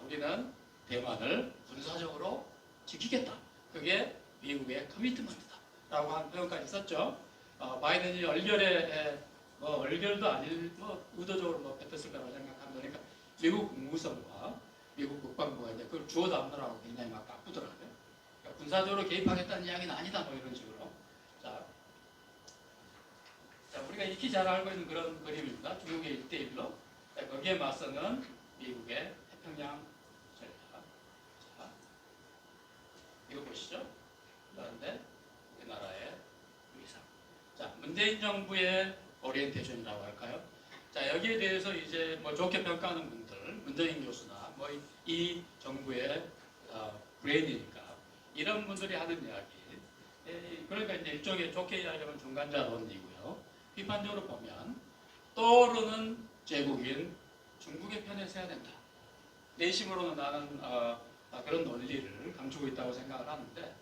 우리는 대만을 군사적으로 지키겠다. 그게 미국의 커미트먼트다. 라고 하는 표현까지 썼죠. 바이든이 얼결에 얼결도 아닐 의도적으로 뱉었을 거라고 생각합니다. 그러니까 미국 국무성과 미국 국방부가 이제 그걸 주워 담느라고 굉장히 막 바쁘더라고요. 그러니까 군사적으로 개입하겠다는 이야기는 아니다. 이런 식으로. 자, 우리가 익히 잘 알고 있는 그런 그림입니다. 중국의 1대1로. 거기에 맞서는 미국의 태평양 전략. 자, 이거 보시죠. 그런데 우리나라의 위상. 자, 문재인 정부의 오리엔테이션이라고 할까요? 자, 여기에 대해서 이제 좋게 평가하는 분들, 문재인 교수나 이 정부의 브레인이니까 이런 분들이 하는 이야기. 그러니까 이제 일종의 좋게 이야기하면 중간자론이고요. 비판적으로 보면 떠오르는 제국인 중국의 편에 서야 된다. 내심으로는 나는 그런 논리를 감추고 있다고 생각을 하는데,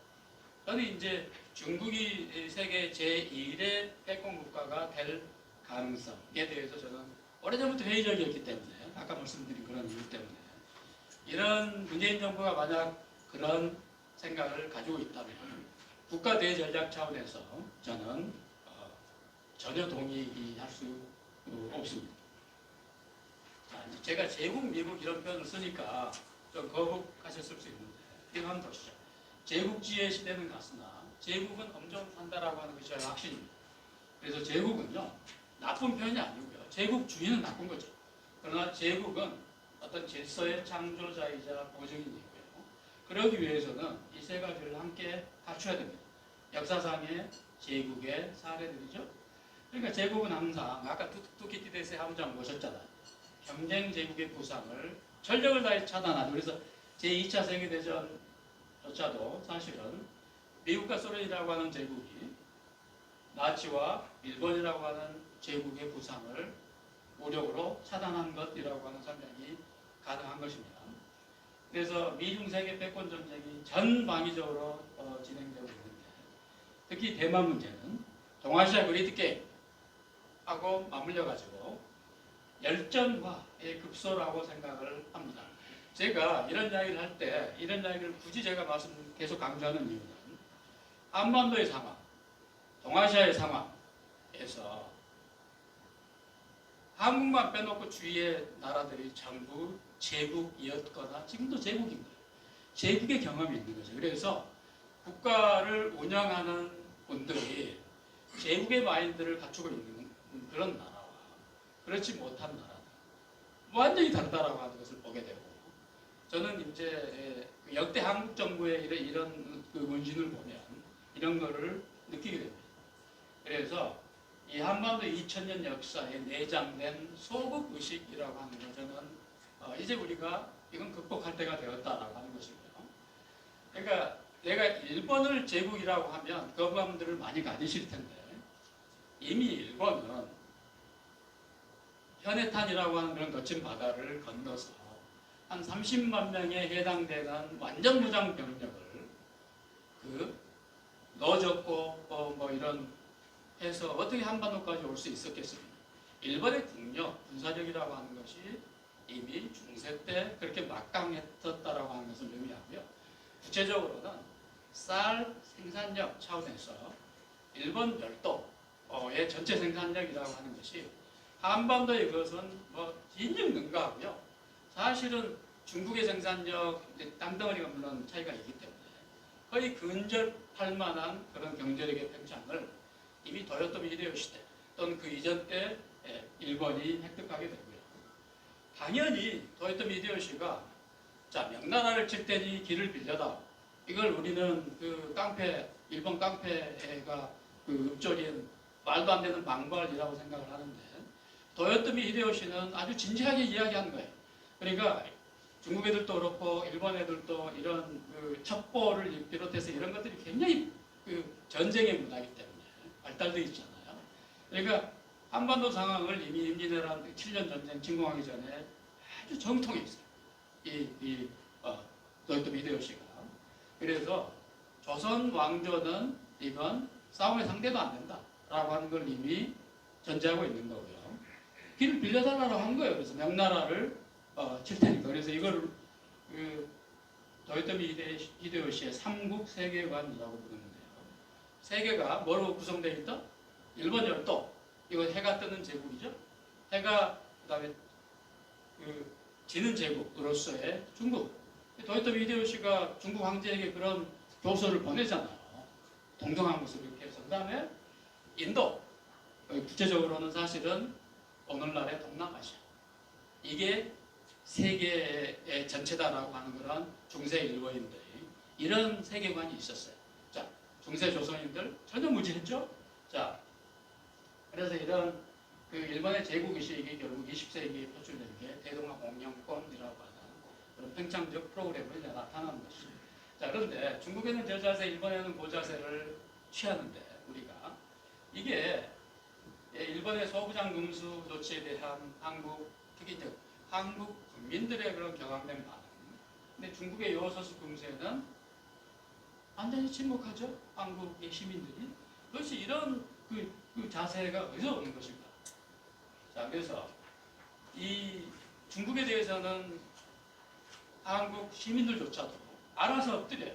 저는 이제 중국이 세계 제1의 패권 국가가 될 가능성에 대해서 저는 오래전부터 회의적이었기 때문에, 아까 말씀드린 그런 이유 때문에, 이런 문재인 정부가 만약 그런 생각을 가지고 있다면 국가 대전략 차원에서 저는 전혀 동의할 수 없습니다. 자, 이제 제가 제국, 미국 이런 표현을 쓰니까 좀 거북하셨을 수 있는데, 이거 한번 보시죠. 제국주의 시대는 갔으나 제국은 엄정한다라고 하는 것이 확신입니다. 그래서 제국은요, 나쁜 표현이 아니고요. 제국주의는 나쁜 거죠. 그러나 제국은 어떤 질서의 창조자이자 보증인이고요. 그러기 위해서는 이 세 가지를 함께 갖춰야 됩니다. 역사상의 제국의 사례들이죠. 그러니까 제국은 항상 아까 투키티데스의 함장 보셨잖아요. 경쟁 제국의 부상을 전력을 다해 차단하죠. 그래서 제2차 세계대전조차도 사실은 미국과 소련이라고 하는 제국이 나치와 일본이라고 하는 제국의 부상을武力으로 차단한 것이라고 하는 설명이 가능한 것입니다. 그래서 미중 세계 패권 전쟁이 전방위적으로 진행되고 있는데, 특히 대만 문제는 동아시아 그레이트 게임하고 맞물려 가지고 열전화의 급소라고 생각을 합니다. 제가 이런 이야기를 할 때 이런 이야기를 굳이 제가 계속 강조하는 이유는 한반도의 상황, 동아시아의 상황에서 한국만 빼놓고 주위의 나라들이 전부 제국이었거나 지금도 제국인 거예요. 제국의 경험이 있는 거죠. 그래서 국가를 운영하는 분들이 제국의 마인드를 갖추고 있는 그런 나라와 그렇지 못한 나라들 완전히 다르다라고 하는 것을 보게 되고, 저는 이제 역대 한국 정부의 이런 그 문신을 보면 이런 거를 느끼게 됩니다. 그래서 이 한반도 2000년 역사에 내장된 소국 의식이라고 하는 것은 이제 우리가 이건 극복할 때가 되었다라고 하는 것이고요. 그러니까 내가 일본을 제국이라고 하면 거부감들을 많이 가지실 텐데, 이미 일본은 현해탄이라고 하는 그런 거친 바다를 건너서 한 30만 명에 해당되는 완전 무장 병력을 넣어줬고 뭐 이런 해서 어떻게 한반도까지 올 수 있었겠습니까? 일본의 국력, 군사력이라고 하는 것이 이미 중세 때 그렇게 막강했었다라고 하는 것을 의미하고요. 구체적으로는 쌀 생산력 차원에서 일본 별도의 전체 생산력이라고 하는 것이 한반도의 것은 뭐 인정 능가하고요. 사실은 중국의 생산력 땅덩어리가 물론 차이가 있기 때문에 거의 근접할 만한 그런 경제력의 팽창을 이미 도요토미 히데요시 때 또는 그 이전 때 일본이 획득하게 되고요. 당연히 도요토미 히데요시가 자, 명나라를 칠 테니 길을 빌려다. 이걸 우리는 그 일본 깡패가 그 읊조린 말도 안 되는 방발이라고 생각을 하는데, 도요토미 히데요시는 아주 진지하게 이야기한 거예요. 그러니까 중국 애들도 그렇고 일본 애들도 이런 그 첩보를 비롯해서 이런 것들이 굉장히 그 전쟁의 문화이기 때문에 발달되어 있잖아요. 그러니까 한반도 상황을 이미 임진왜란 7년 전쟁 침공하기 전에 아주 정통해 있어요. 도요토미 히데요시가. 그래서 조선 왕조는 이건 싸움의 상대도 안 된다라고 하는 걸 이미 전제하고 있는 거고요. 길을 빌려달라고 한 거예요. 그래서 명나라를 칠 테니까. 그래서 이걸 도요토미 히데요시의 삼국 세계관이라고 부르는데요. 세계가 뭐로 구성되어 있다? 일본 열도. 이건 해가 뜨는 제국이죠. 해가 그다음에 지는 제국으로서의 중국. 도요토미 히데요시가 중국 황제에게 그런 교서를 보내잖아요. 동등한 것을 이렇게 해서. 그 다음에 인도. 구체적으로는 사실은 오늘날의 동남아시아. 이게 세계의 전체다라고 하는 그런 중세 일본인들이 이런 세계관이 있었어요. 자, 중세 조선인들 전혀 무지했죠? 자, 그래서 이런 그 일본의 제국의식이 결국 20세기에 표출된 게 대동아 공영권이라고 하는 그런 팽창적 프로그램으로 나타나는 것입니다. 자, 그런데 중국에는 저 자세, 일본에는 그 자세를 취하는데 우리가 이게 일본의 소부장 금수 조치에 대한 한국, 특히 이제 한국 국민들의 그런 경황된 반응. 근데 중국의 요소수 금수에는 완전히 침묵하죠. 한국의 시민들이. 그것이 이런 그 자세가 어디서 오는 것인가. 자, 그래서 이 중국에 대해서는 한국 시민들조차도 알아서 엎드려요.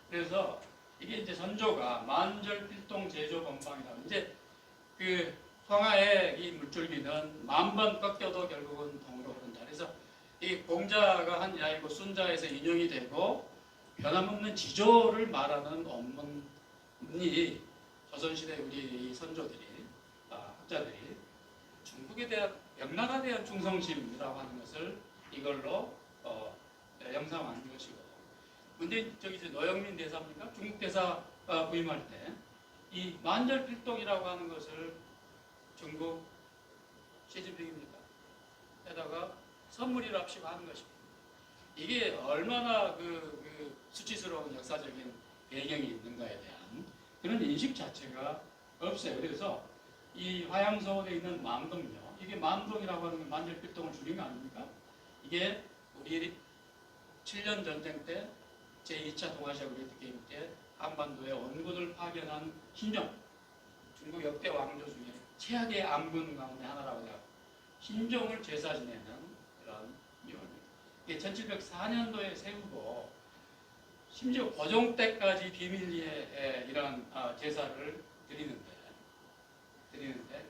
그래서 이게 이제 선조가 만절필동 제조건방이라고, 이제 그 황하의 이 물줄기는 만번 꺾여도 결국은 동으로 흐른다. 그래서 이 공자가 한 이야기고 순자에서 인용이 되고 변함없는 지조를 말하는 원문이 조선시대 우리 선조들이, 학자들이 중국에 대한, 명나라에 대한 충성심이라고 하는 것을 이걸로 영상하는 것이고, 문재인 이제 노영민 대사입니까? 중국 대사 부임할 때 이 만절필동이라고 하는 것을 중국 시진핑입니까? 에다가 선물이랍시고 하는 것입니다. 이게 얼마나 그 수치스러운 역사적인 배경이 있는가에 대한 그런 인식 자체가 없어요. 그래서 이 화양서원에 있는 만동요. 이게 만동이라고 하는 건 만절필동을 줄인 거 아닙니까? 이게 우리 7년 전쟁 때 제2차 동아시아 그레이트 게임 때 한반도에 원군을 파견한 신종, 중국 역대 왕조 중에 최악의 암군 가운데 하나라고 해요. 신종을 제사 지내는 그런 이유입니다. 이게 1704년도에 세우고 심지어 고종 때까지 비밀리에 이런 제사를 드리는데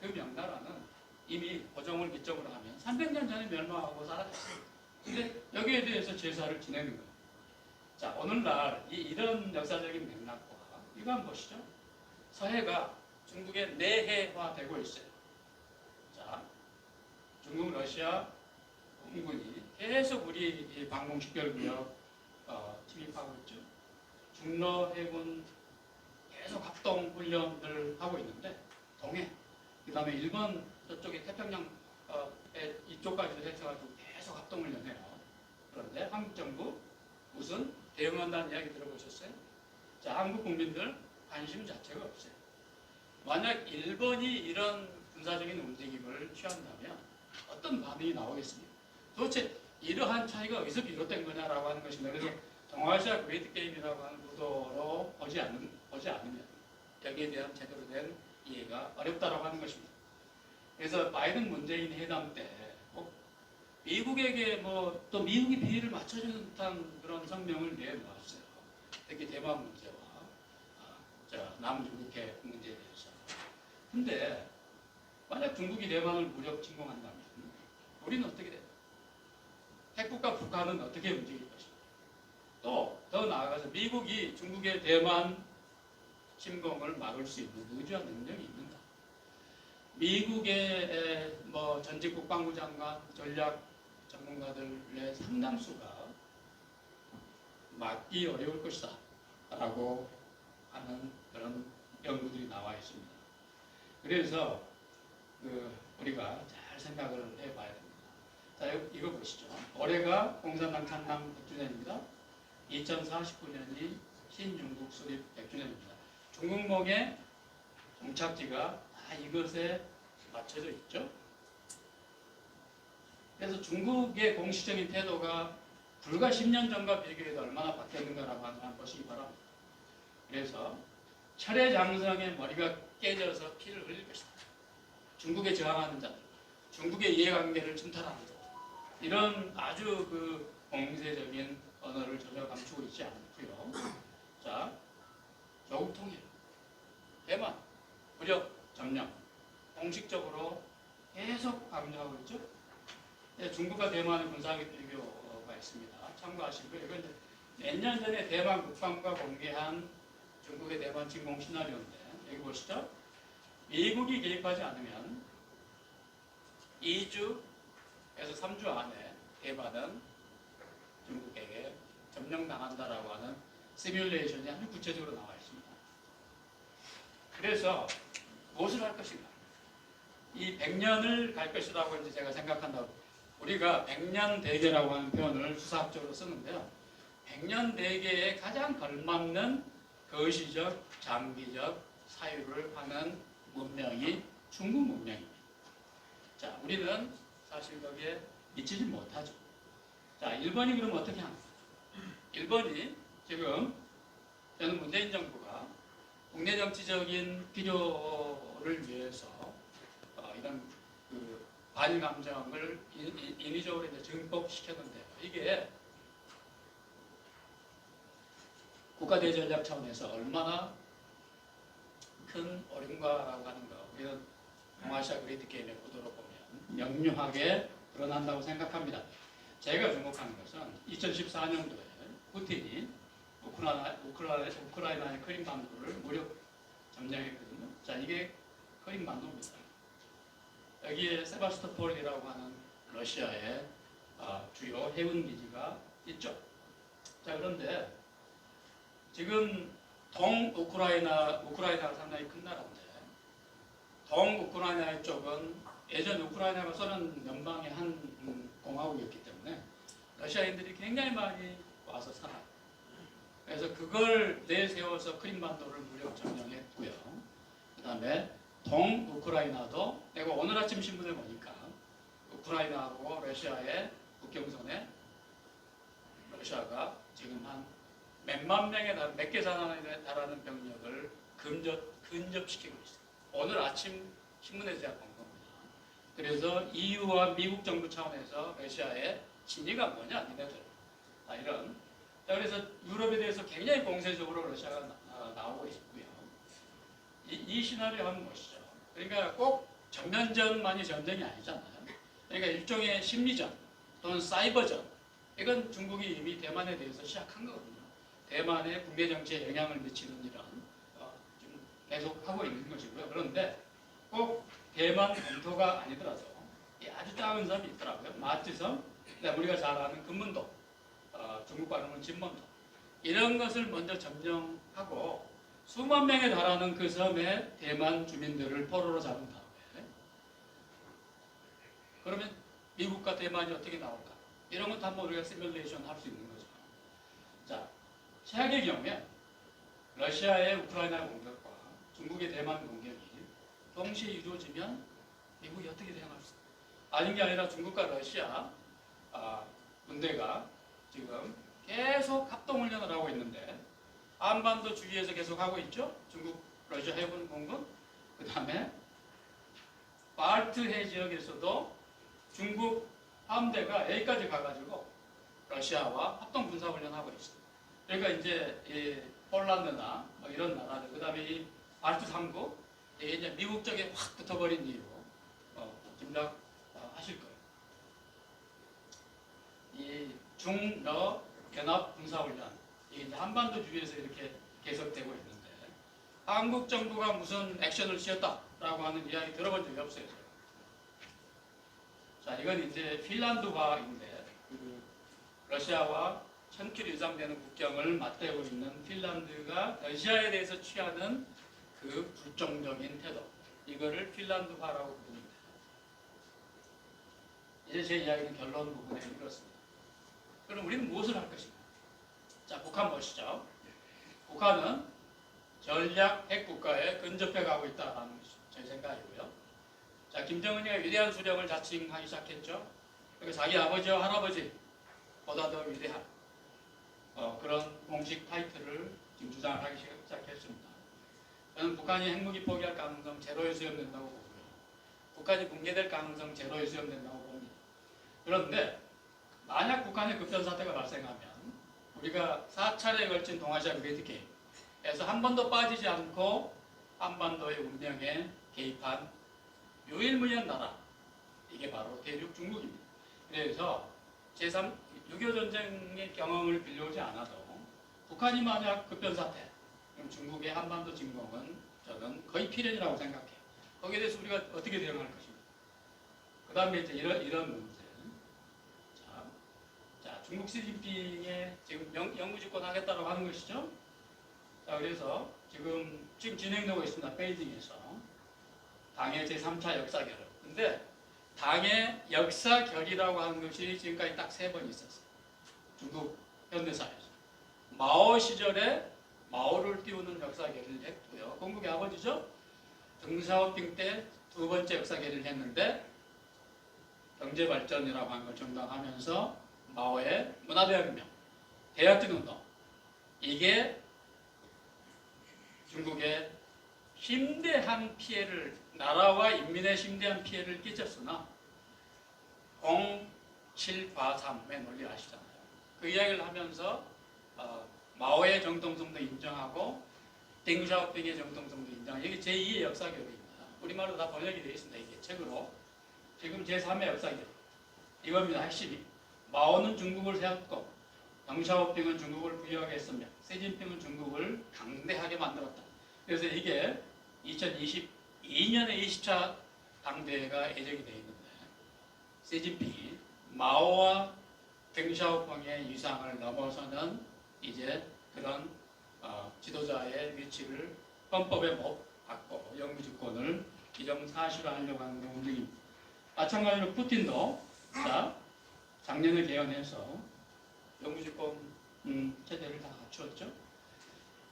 그 명나라는 이미 고종을 기점으로 하면 300년 전에 멸망하고 사라졌어요. 근데 여기에 대해서 제사를 지내는 거예요. 자, 오늘날 이런 역사적인 맥락과 이거 한번 보시죠. 서해가 중국의 내해화되고 있어요. 자, 중국 러시아 공군이 계속 우리 이 방공식별구역 침입하고 있죠. 중러 해군 계속 합동 훈련을 하고 있는데 동해, 그 다음에 일본 저쪽에 태평양 이쪽까지도 해서가지고 계속 합동 훈련해요. 그런데 한국 정부 무슨 대응한다는 이야기 들어보셨어요? 자, 한국 국민들 관심 자체가 없어요. 만약 일본이 이런 군사적인 움직임을 취한다면 어떤 반응이 나오겠습니까? 도대체 이러한 차이가 어디서 비롯된 거냐라고 하는 것입니다. 그래서 동아시아 그레이트 게임이라고 하는 구도로 보지 않으면 여기에 대한 제대로 된 이해가 어렵다라고 하는 것입니다. 그래서 바이든 문재인 회담 때 미국에게 또 미국이 비위를 맞춰주는 듯한 그런 성명을 내놓았어요. 특히 대만 문제와 남중국해 문제에 대해서. 근데 만약 중국이 대만을 무력 침공한다면 우리는 어떻게 돼요? 핵국가 북한은 어떻게 움직일 것입니까? 또 더 나아가서 미국이 중국의 대만 침공을 막을 수 있는 의지와 능력이 있는가? 미국의 전직 국방부 장관, 전략 전문가들의 상당수가 막기 어려울 것이다 라고 하는 그런 연구들이 나와 있습니다. 그래서 우리가 잘 생각을 해봐야 됩니다. 자, 이거 보시죠. 올해가 공산당 창당 100주년입니다. 2049년이 신중국 수립 100주년입니다. 중국몽의 종착지가 다 이것에 맞춰져 있죠. 그래서 중국의 공식적인 태도가 불과 10년 전과 비교해도 얼마나 바뀌었는가라고 하는 걸 한번 보시기 바랍니다. 그래서 철의 장성의 머리가 깨져서 피를 흘릴 것이다. 중국에 저항하는 자들, 중국의 이해관계를 침탈하는 자들, 이런 아주 공세적인 언어를 전혀 감추고 있지 않고요. 자, 조국 통일, 대만, 무력, 점령, 공식적으로 계속 강조하고 있죠. 네, 중국과 대만의 군사학위 비교가 있습니다. 참고하시고요. 이건 몇 년 전에 대만 국방부가 공개한 중국의 대만 침공 시나리오인데 여기 보시죠. 미국이 개입하지 않으면 2주에서 3주 안에 대만은 중국에게 점령당한다라고 하는 시뮬레이션이 아주 구체적으로 나와 있습니다. 그래서 무엇을 할 것인가? 이 100년을 갈 것이라고 이제 제가 생각한다고. 우리가 100년 대계라고 하는 표현을 수사학적으로 쓰는데요. 100년 대계에 가장 걸맞는 거시적, 장기적 사유를 하는 문명이 중국 문명입니다. 자, 우리는 사실 거기에 미치지 못하죠. 자, 일본이 그럼 어떻게 합니까? 일본이 지금 저는 문재인 정부가 국내 정치적인 필요를 위해서 이런 반감정을 인위적으로 이제 증폭시켰는데요. 이게 국가대전략 차원에서 얼마나 큰 어려움과라고 하는 거, 우리는 동아시아 그레이트 게임의 구도로 보면 명료하게 드러난다고 생각합니다. 제가 주목하는 것은 2014년도에 푸틴이 우크라이나의 크림반도를 무력 점령했거든요. 자, 이게 크림반도입니다. 여기에 세바스토폴이라고 하는 러시아의 주요 해군 기지가 있죠. 자, 그런데 지금 우크라이나가 상당히 큰 나라인데 동우크라이나 쪽은 예전 우크라이나가 소련 연방의 한 공화국이었기 때문에 러시아인들이 굉장히 많이 와서 살아요. 그래서 그걸 내세워서 크림반도를 무력 점령했고요. 그 다음에 동우크라이나도 내가 오늘 아침 신문에 보니까 우크라이나하고 러시아의 국경선에 러시아가 지금 한 몇만 명에 몇 개 산하에 달하는 병력을 근접시키고 있어요. 오늘 아침 신문에 제가 본 겁니다. 그래서 EU와 미국 정부 차원에서 러시아의 진위가 뭐냐, 니네들. 이런. 그래서 유럽에 대해서 굉장히 공세적으로 러시아가 나오고 있고요. 이 시나리오 한번 보시죠. 그러니까 꼭 전면전만이 전쟁이 아니잖아요. 그러니까 일종의 심리전 또는 사이버전. 이건 중국이 이미 대만에 대해서 시작한 거거든요. 대만의 국내 정치에 영향을 미치는 이런 좀 계속 하고 있는 것이고요. 그런데 꼭 대만 본토가 아니더라도 아주 작은 섬이 있더라고요. 마찌섬, 우리가 잘 아는 금문도, 중국 발음은 진문도. 이런 것을 먼저 점령하고 수만 명에 달하는 그 섬에 대만 주민들을 포로로 잡은 다음에 그러면 미국과 대만이 어떻게 나올까? 이런 것도 한번 우리가 시뮬레이션 할 수 있는 거죠. 자, 최악의 경우에 러시아의 우크라이나 공격과 중국의 대만 공격이 동시에 이루어지면 미국이 어떻게 대응할 수 있을까? 아닌 게 아니라 중국과 러시아 군대가 지금 계속 합동훈련을 하고 있는데 한반도 주위에서 계속 하고 있죠. 중국, 러시아 해군 공군. 그 다음에 발트해 지역에서도 중국 함대가 여기까지 가가지고 러시아와 합동 군사훈련하고 있어요. 그러니까 이제 이 폴란드나 뭐 이런 나라들, 그 다음에 이 발트 3국, 이게 이제 미국 쪽에 확 붙어버린 이유로 짐작하실 거예요. 이 중러 연합 군사훈련, 이게 이제 한반도 주위에서 이렇게 계속되고 있는데 한국 정부가 무슨 액션을 취했다라고 하는 이야기 들어본 적이 없어요. 자, 이건 이제 핀란드화인데 러시아와 1000km 이상 되는 국경을 맞대고 있는 핀란드가 러시아에 대해서 취하는 그 불정적인 태도, 이거를 핀란드화라고 부릅니다. 이제 제 이야기는 결론 부분에 이렇습니다. 그럼 우리는 무엇을 할 것인가? 자, 북한 보시죠. 북한은 전략 핵국가에 근접해 가고 있다는 것이 제 생각이고요. 자, 김정은이가 위대한 수령을 자칭하기 시작했죠. 그리고 자기 아버지와 할아버지보다 더 위대한 그런 공식 타이틀을 지금 주장을 하기 시작했습니다. 저는 북한이 핵무기 포기할 가능성 제로에 수렴된다고 보고요. 북한이 붕괴될 가능성 제로에 수렴된다고 봅니다. 그런데 만약 북한의 급변사태가 발생하면 우리가 4차례에 걸친 동아시아 그레이트 게임에서 한 번도 빠지지 않고 한반도의 운명에 개입한 유일무이한 나라, 이게 바로 대륙 중국입니다. 그래서 제6.25 전쟁의 경험을 빌려오지 않아도 북한이 만약 급변사태, 그럼 중국의 한반도 진공은 저는 거의 필연이라고 생각해요. 거기에 대해서 우리가 어떻게 대응할 것인가. 그 다음에 이제 이런 문제. 자, 중국 시진핑의 지금 영구집권 하겠다고 하는 것이죠. 자, 그래서 지금 진행되고 있습니다. 베이징에서. 당의 제3차 역사결을. 근데 당의 역사결이라고 하는 것이 지금까지 딱 3번 있었어요. 중국 현대사에서. 마오 시절에 마오를 띄우는 역사결을 했고요. 건국의 아버지죠. 덩샤오핑 때 2번째 역사결을 했는데 경제발전이라고 하는 걸 정당하면서 마오의 문화대혁명, 대약증운동, 이게 중국의 심대한 피해를, 나라와 인민의 심대한 피해를 끼쳤으나 07과삼의 논리 아시잖아요. 그 이야기를 하면서 마오의 정통성도 인정하고 땡샤오핑의 정통성도 인정하고, 이게 제2의 역사결입니다. 우리말로 다 번역이 되어 있습니다. 이게 책으로. 지금 제3의 역사결. 이겁니다. 핵심이. 마오는 중국을 세웠고 덩샤오핑은 중국을 부유하게 했으며 시진핑은 중국을 강대하게 만들었다. 그래서 이게 2022년에 20차 당대회가 예정이 되어 있는데 시진핑이 마오와 덩샤오핑의 위상을 넘어서는 이제 그런 지도자의 위치를 헌법에 못 받고 영구집권을 기정사실화하려고 하는 움직임입니다. 마찬가지로 푸틴도 자 작년에 개헌해서 영구집권 체제를 다 갖추었죠.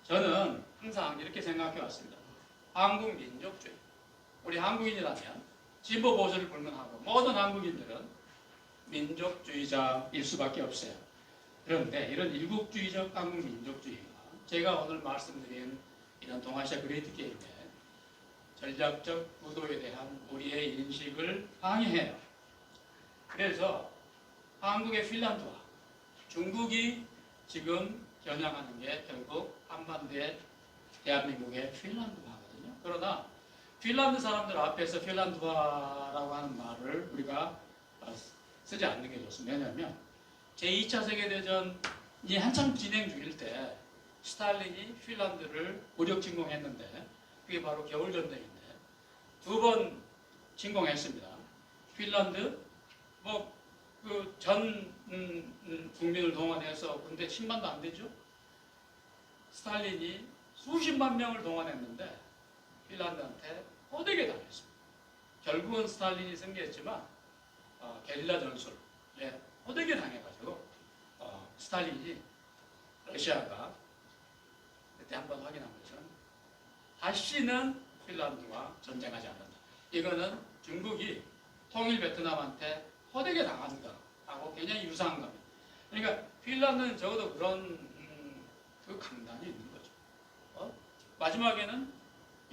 저는 항상 이렇게 생각해 왔습니다. 한국 민족주의. 우리 한국인이라면 진보 보수를 불문하고 모든 한국인들은 민족주의자일 수밖에 없어요. 그런데 이런 일국주의적 한국 민족주의가 제가 오늘 말씀드린 이런 동아시아 그레이트 게임의 전략적 구도에 대한 우리의 인식을 방해해요. 그래서 한국의 핀란드와 중국이 지금 겨냥하는 게 결국 한반도의 대한민국의 핀란드화거든요. 그러나 핀란드 사람들 앞에서 핀란드화라고 하는 말을 우리가 쓰지 않는 게 좋습니다. 왜냐하면 제2차 세계대전이 한참 진행 중일 때 스탈린이 핀란드를 무력 침공했는데 그게 바로 겨울전쟁인데 2번 침공했습니다. 핀란드 전 국민을 동원해서 군대 10만도 안 되죠. 스탈린이 수십만 명을 동원했는데 핀란드한테 호되게 당했습니다. 결국은 스탈린이 승리했지만 게릴라 전술에 호되게 당해가지고 스탈린이 러시아가 그때 한번 확인한 것은 다시는 핀란드와 전쟁하지 않는다. 이거는 중국이 통일 베트남한테 호되게 당한다 하고 굉장히 유사한 겁니다. 그러니까 핀란드는 적어도 그런 그 강단이 있는 거죠. 마지막에는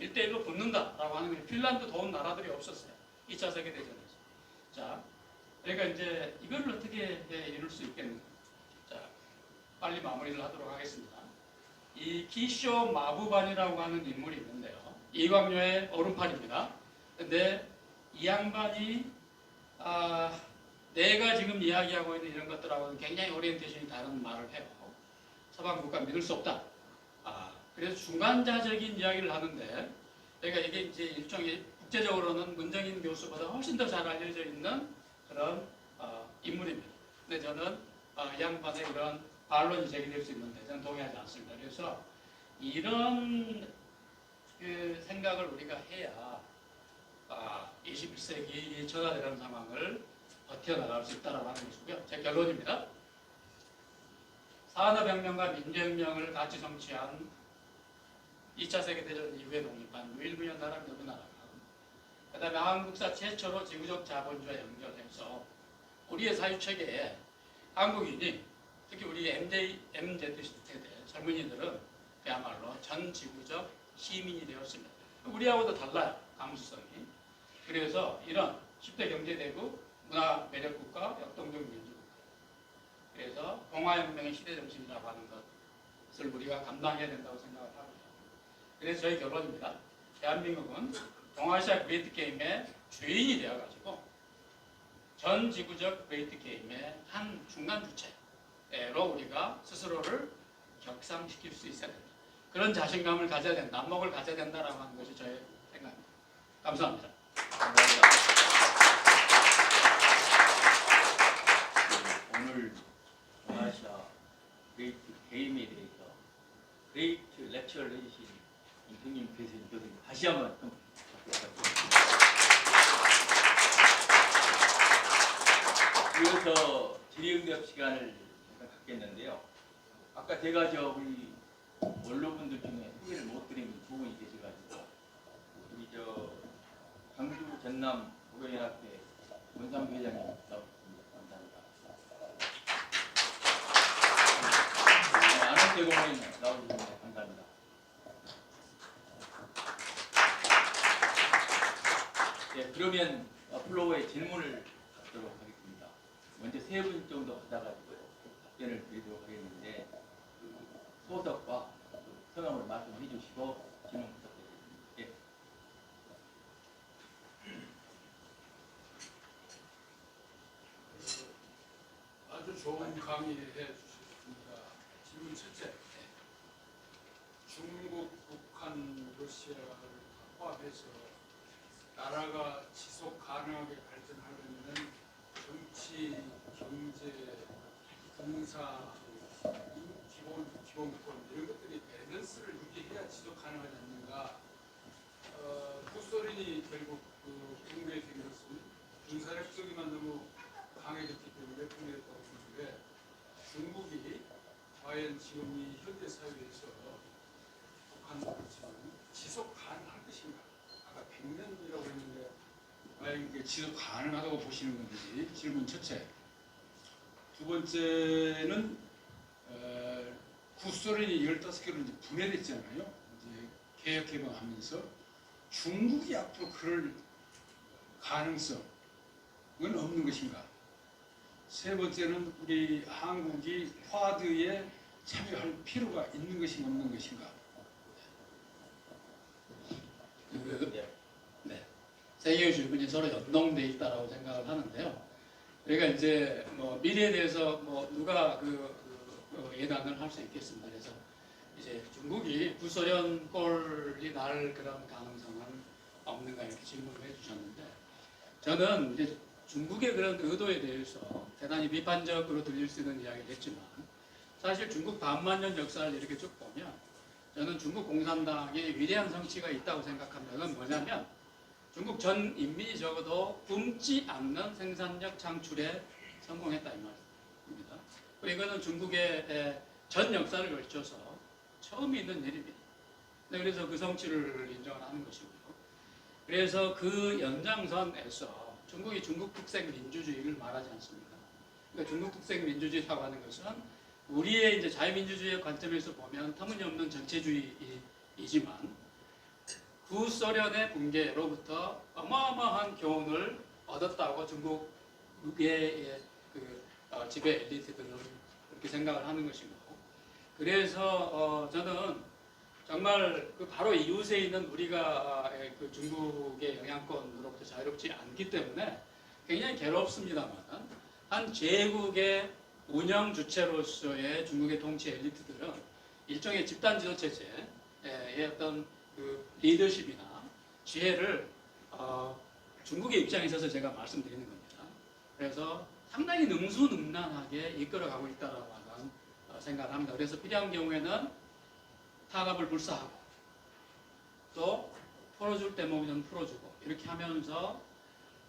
1대1로 붙는다라고 하는 게 핀란드 도운 나라들이 없었어요. 2차 세계대전에서. 자, 그러니까 이제 이걸 어떻게 이룰 수 있겠는가. 자, 빨리 마무리를 하도록 하겠습니다. 이 기쇼 마부반이라고 하는 인물이 있는데요. 이광료의 오른팔입니다. 근데 이 양반이 내가 지금 이야기하고 있는 이런 것들하고는 굉장히 오리엔테이션이 다른 말을 해요. 서방 국가 믿을 수 없다. 그래서 중간자적인 이야기를 하는데, 그러니까 이게 이제 일종의 국제적으로는 문정인 교수보다 훨씬 더 잘 알려져 있는 그런 인물입니다. 근데 저는 이 양반의 이런 반론이 제기될 수 있는데 저는 동의하지 않습니다. 그래서 이런 그 생각을 우리가 해야 21세기 전화되는 상황을 버텨나갈 수 있다고 하는 것이고요. 제 결론입니다. 산업혁명과 민주혁명을 같이 성취한 2차 세계대전 이후에 독립한 유일무이한 나라는 어느 나라가 그 다음에 한국사 최초로 지구적 자본주의와 연결해서 우리의 사유체계에 한국인이 특히 우리 MZ세대 젊은이들은 그야말로 전 지구적 시민이 되었습니다. 우리하고도 달라요. 감수성이. 그래서 이런 10대 경제대국, 문화 매력국가, 역동적 민주국가. 그래서 공화혁명의 시대정신이라고 하는 것을 우리가 감당해야 된다고 생각을 합니다. 그래서 저희 결론입니다. 대한민국은 동아시아 그레이트 게임의 주인이 되어가지고 전 지구적 그레이트 게임의 한 중간 주체로 우리가 스스로를 격상시킬 수 있어야 된다. 그런 자신감을 가져야 된다. 안목을 가져야 된다라고 하는 것이 저의 생각입니다. 감사합니다. 감사합니다. 오늘 동아시아 그레이트 게임에 대해서 그레이트 렉처를 해주신 임평님 교수님 다시 한번 이어서 질의응답 시간을 잠깐 갖겠는데요. 아까 제가 우리 원로분들 중에 소개를 못 드린 두 분이 계셔가지고 우리 광주 전남 고려연합회 원상 회장님 나오셨습니다. 감사합니다. 안원대 공무원님 나오셨습니다. 감사합니다. 네, 그러면 플로어에 질문을 받도록 하겠습니다. 먼저 세 분 정도 받아가지고 답변을 드리도록 하겠는데 소속과 성함을 말씀해 주시고 질문 부탁드리겠습니다. 예. 아주 좋은 강의해 주셨습니다. 질문 첫째, 중국, 북한, 러시아를 포함해서 나라가 지속 가능하게 발전하려면 정치, 경제, 군사, 기본권 이런 것들이 밸런스를 유지해야 지속 가능하지 않는가. 무소린이 결국 그 중국에 된 것은 군사력적이만 너무 강해졌기 때문에 분열했다고 보는데 중국이 과연 지금 이 현대 사회에서 북한을 지금 지속 가능할 것인가? 아까 100년이라고 했는데 과연 이게 지속 가능하다고 보시는 건지 질문 첫째. 두 번째는 구소련이 15개로 이제 분해됐잖아요. 이제 개혁 개방하면서 중국이 앞으로 그럴 가능성은 없는 것인가? 세 번째는 우리 한국이 쿼드에 참여할 필요가 있는 것인가 없는 것인가? 네. 세 개의 질문이 서로 연동돼 있다라고 생각을 하는데요. 그러니까 이제 뭐 미래에 대해서 뭐 누가 예단을 할 수 있겠습니다. 그래서 이제 중국이 구소련 꼴이 날 그런 가능성은 없는가 이렇게 질문을 해주셨는데 저는 이제 중국의 그런 의도에 대해서 대단히 비판적으로 들릴 수 있는 이야기를 했지만 사실 중국 반만년 역사를 이렇게 쭉 보면 저는 중국 공산당의 위대한 성취가 있다고 생각합니다. 그건 뭐냐면 중국 전 인민이 적어도 굶지 않는 생산력 창출에 성공했다 이 말입니다. 그리고 이거는 중국의 전 역사를 걸쳐서 처음 있는 일입니다. 그래서 그 성취를 인정을 하는 것이고요. 그래서 그 연장선에서 중국이 중국 특색 민주주의를 말하지 않습니까? 그러니까 중국 특색 민주주의라고 하는 것은 우리의 이제 자유민주주의의 관점에서 보면 터무니없는 전체주의이지만 구소련의 붕괴로부터 어마어마한 교훈을 얻었다고 중국의 지배 엘리트들은 그렇게 생각을 하는 것이고 그래서 저는 정말 그 바로 이웃에 있는 우리가 그 중국의 영향권으로부터 자유롭지 않기 때문에 굉장히 괴롭습니다만 한 제국의 운영 주체로서의 중국의 통치 엘리트들은 일종의 집단 지도 체제의 어떤 그 리더십이나 지혜를 중국의 입장에 있어서 제가 말씀드리는 겁니다. 그래서 상당히 능수능란하게 이끌어가고 있다라고 하는 생각을 합니다. 그래서 필요한 경우에는 타갑을 불사하고 또 풀어줄 대목은 풀어주고 이렇게 하면서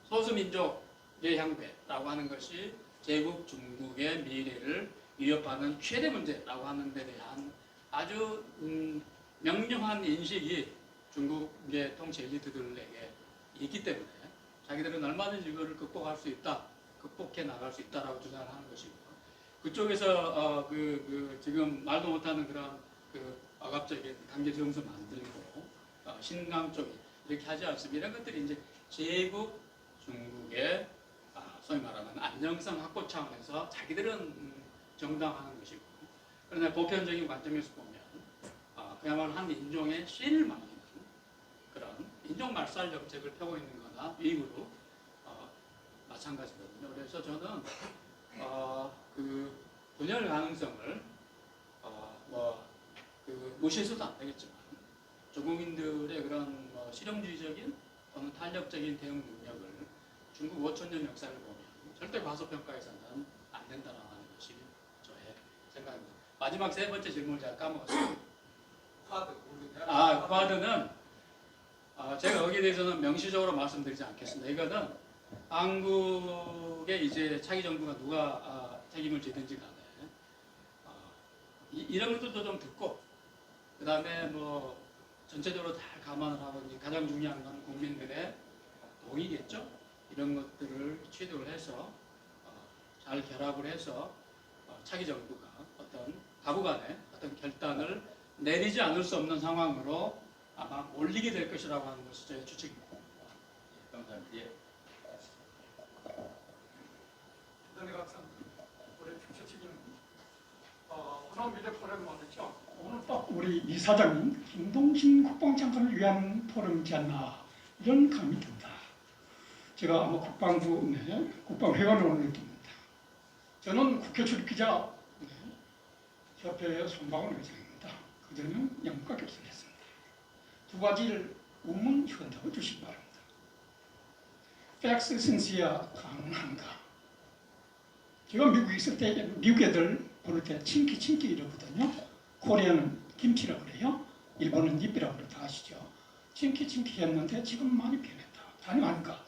소수민족의 향배라고 하는 것이 제국 중국의 미래를 위협하는 최대 문제라고 하는 데 대한 아주 명령한 인식이 중국의 통치 엘리트들에게 있기 때문에 자기들은 얼마든지 이거를 극복할 수 있다, 극복해 나갈 수 있다라고 주장을 하는 것이고 그쪽에서 지금 말도 못하는 그런 억압적인 강제 정서 만들고 신강 쪽이 이렇게 하지 않습니다. 이런 것들이 이제 제국 중국의 소위 말하는 안정성 확보 차원에서 자기들은 정당화하는 것이고 그러나 보편적인 관점에서 보면 그야말로 한 인종의 신을 만드는 그런 인종 말살 정책을 펴고 있는 거나 위구르 마찬가지거든요. 그래서 저는 그 분열 가능성을 무시해서도 안 되겠지만 조국민들의 그런 실용주의적인 또는 탄력적인 대응 능력을 중국 5천년 역사를 보면 절대 과소평가해서는 안 된다는 것이 저의 생각입니다. 마지막 세 번째 질문을 제가 까먹었어요. 쿼드는 제가 여기에 대해서는 명시적으로 말씀드리지 않겠습니다. 이거는 한국의 이제 차기 정부가 누가 책임을 지든지 간에 이런 것들도 좀 듣고 그 다음에 뭐 전체적으로 다 감안을 하고 이제 가장 중요한 건 국민들의 동의겠죠. 이런 것들을 취득을 해서 잘 결합을 해서 차기 정부가 어떤 가부간의 어떤 결단을 내리지 않을 수 없는 상황으로 아마 몰리게 될 것이라고 하는 것이 저의 추측입니다. 감사합니다. 예. 대단히 감사합니다. 우리 주최측은 호남 미래 포럼 말이죠. 오늘 딱 우리 이사장님 김동신 국방장관을 위한 포럼이지 않나 이런 감이 듭니다. 제가 아마 국방부 국방회관으로 느낍니다. 저는 국회 출입기자 협회의 손방울 회장입니다. 그전에는 영국과 교수를 했습니다. 두 가지를 우문현답을 주시기 바랍니다. 팩스 센스야 가능한가? 제가 미국에 있을 때 미국 애들 부를 때 친키 이러거든요. 코리아는 김치라고 그래요. 일본은 니삐라고 그래 다 아시죠. 친키 했는데 지금 많이 변했다. 가능한가?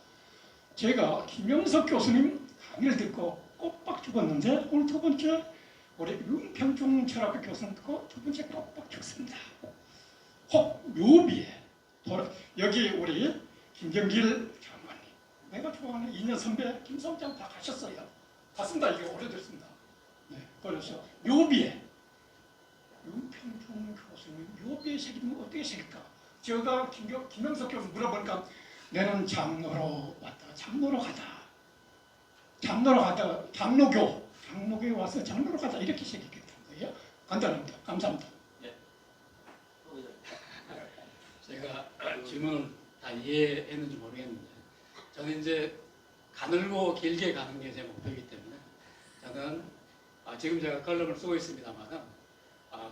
제가 김영석 교수님 강의를 듣고 꼬박 죽었는데 오늘 두 번째 우리 윤평중 철학교 교수님 듣고 두 번째 꼬박 죽습니다. 혹 묘비에 여기 우리 김정길 장관님, 내가 좋아하는 2년 선배 김성장 다 가셨어요. 갔습니다. 이게 오래됐습니다. 네, 그래서 묘비에 윤평중 교수님 묘비에 새기면 어떻게 새길까? 제가 김영석 교수 물어보니까 내는 장로로 왔다. 장로로 가다. 장로교에 와서 장로로 가다. 이렇게 새기겠다는 거예요. 간단합니다. 감사합니다. 제가 질문을 다 이해했는지 모르겠는데 저는 이제 가늘고 길게 가는 게 제 목표이기 때문에 저는 지금 제가 컬럼을 쓰고 있습니다만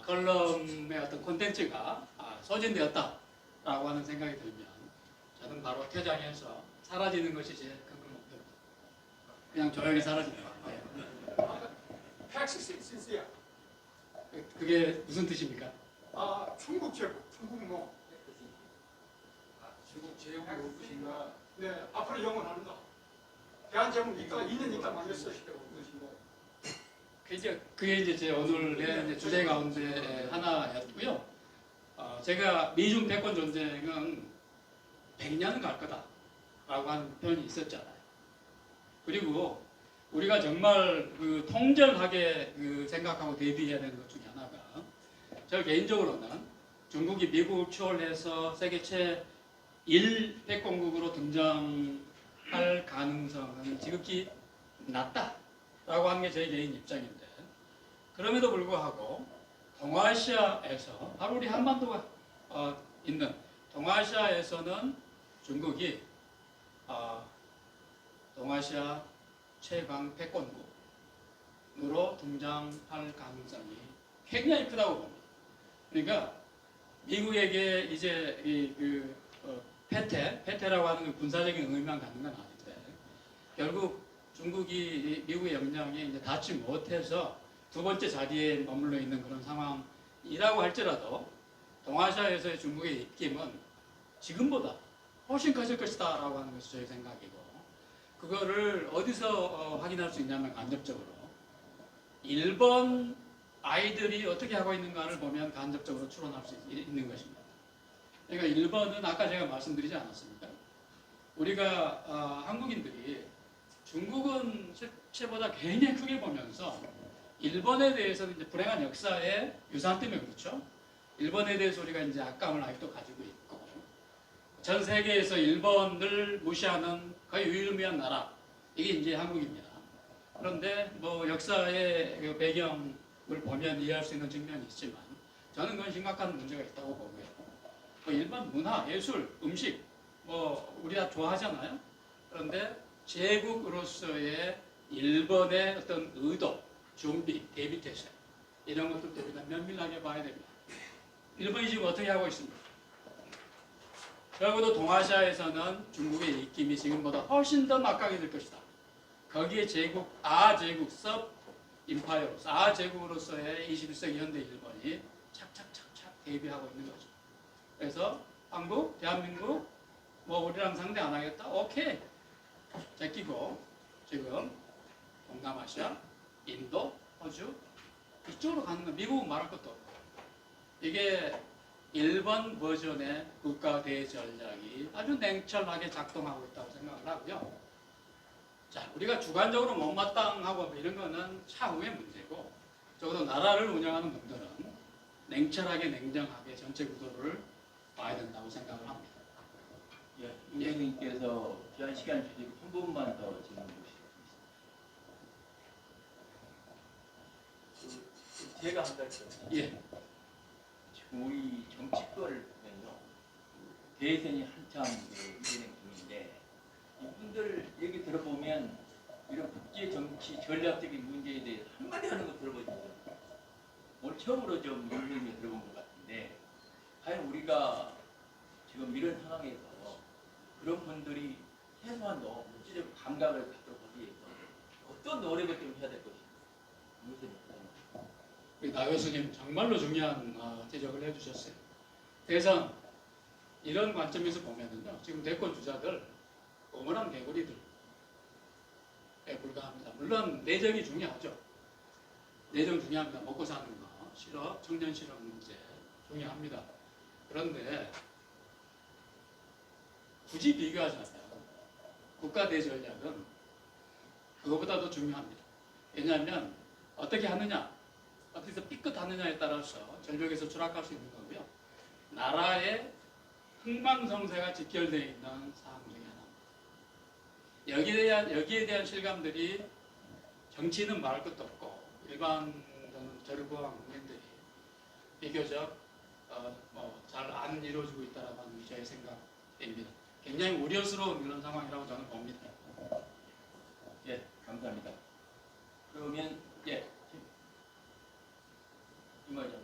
컬럼의 어떤 콘텐츠가 소진되었다라고 하는 생각이 들면 저는 바로 퇴장해서 사라지는 것이 제 큰 목표입니다. 그냥 조용히 사라지는 거예요. 팩스시스야. 그게 무슨 뜻입니까? 중국 제국, 중국 뭐. 중국 제국을 높으신가? 네, 앞으로 영원합니다. 대한제국 있다, 2년 있다 말렸어요. 그게 이제 제 오늘의 주제 가운데 하나였고요. 제가 미중 패권 전쟁은 100년은 갈 거다라고 하는 표현이 있었잖아요. 그리고 우리가 정말 그 통절하게 생각하고 대비해야 되는 것 중에 하나가 저 개인적으로는 중국이 미국을 추월해서 세계 제1 패권국으로 등장할 가능성은 지극히 낮다라고 하는 게 제 개인 입장인데 그럼에도 불구하고 동아시아에서 바로 우리 한반도가 있는 동아시아에서는 중국이 동아시아 최강 패권국으로 등장할 가능성이 굉장히 크다고 봅니다. 그러니까 미국에게 이제 패퇴라고 하는 군사적인 의미만 갖는 건 아닌데 결국 중국이 미국의 역량이 이제 닿지 못해서 두 번째 자리에 머물러 있는 그런 상황이라고 할지라도 동아시아에서의 중국의 입김은 지금보다 훨씬 커질 것이다라고 하는 것이 저의 생각이고 그거를 어디서 확인할 수 있냐면 간접적으로 일본 아이들이 어떻게 하고 있는가를 보면 간접적으로 추론할 수 있는 것입니다. 그러니까 일본은 아까 제가 말씀드리지 않았습니까? 우리가 한국인들이 중국은 실체보다 굉장히 크게 보면서 일본에 대해서는 이제 불행한 역사의 유산 때문에 그렇죠. 일본에 대해서 우리가 이제 악감을 아직도 가지고 있고 전 세계에서 일본을 무시하는 거의 유일무이한 나라 이게 이제 한국입니다. 그런데 뭐 역사의 그 배경을 보면 이해할 수 있는 측면이 있지만 저는 그건 심각한 문제가 있다고 보고요. 뭐 일반 문화, 예술, 음식 뭐 우리 다 좋아하잖아요. 그런데 제국으로서의 일본의 어떤 의도, 준비, 대비 태세 이런 것들도 우리가 면밀하게 봐야 됩니다. 일본이 지금 어떻게 하고 있습니까? 적어도 동아시아에서는 중국의 입김이 지금보다 훨씬 더 막강해질 것이다. 거기에 제국, 섭 임파이어로서, 제국으로서의 21세기 현대 일본이 착착착착 대비하고 있는 거죠. 그래서 한국, 대한민국, 뭐 우리랑 상대 안 하겠다? 오케이. 제끼고 지금 동남아시아, 인도, 호주 이쪽으로 가는 건 미국은 말할 것도 없고 이게 일본 버전의 국가 대전략이 아주 냉철하게 작동하고 있다고 생각을 하고요. 자, 우리가 주관적으로 못마땅하고 이런 거는 차후의 문제고 적어도 나라를 운영하는 분들은 냉철하게 냉정하게 전체 구도를 봐야 된다고 생각을 합니다. 예, 임장님께서 귀한 시간 주시고 한 분만 더 질문 주시겠습니다. 제가 한 가지 더. 예. 지금 우리 정치권을 보면요, 대선이 한참 진행 중인데 이분들 얘기 들어보면 이런 국제 정치 전략적인 문제에 대해 한마디 하는 거 들어보셨어요? 오늘 처음으로 좀 임장님 들어본 것 같은데 과연 우리가 지금 이런 상황에서 그런 분들이 최소한도 물질적 감각을 갖도록 하기 위해서 어떤 노력을 좀 해야 될 것인가? 우리 나 교수님 정말로 중요한 지적을 해주셨어요. 대선 이런 관점에서 보면은요, 지금 대권 주자들 어머난 개구리들 불과합니다. 물론 내정이 중요하죠. 내정 중요합니다. 먹고 사는 거, 실업, 청년 실업 문제 중요합니다. 그런데 굳이 비교하자면 국가대 전략은 그것보다도 중요합니다. 왜냐하면 어떻게 하느냐, 어디서 삐끗하느냐에 따라서 전력에서 추락할 수 있는 거고요. 나라의 흥망성쇠가 직결되어 있는 사항 중에 하나입니다. 여기에 대한 실감들이 정치는 말할 것도 없고 일반 저를 포함한 국민들이 비교적 잘 안 이루어지고 있다는 저의 생각입니다. 굉장히 우려스러운 그런 상황이라고 저는 봅니다. 예, 감사합니다. 그러면 예, 이마장.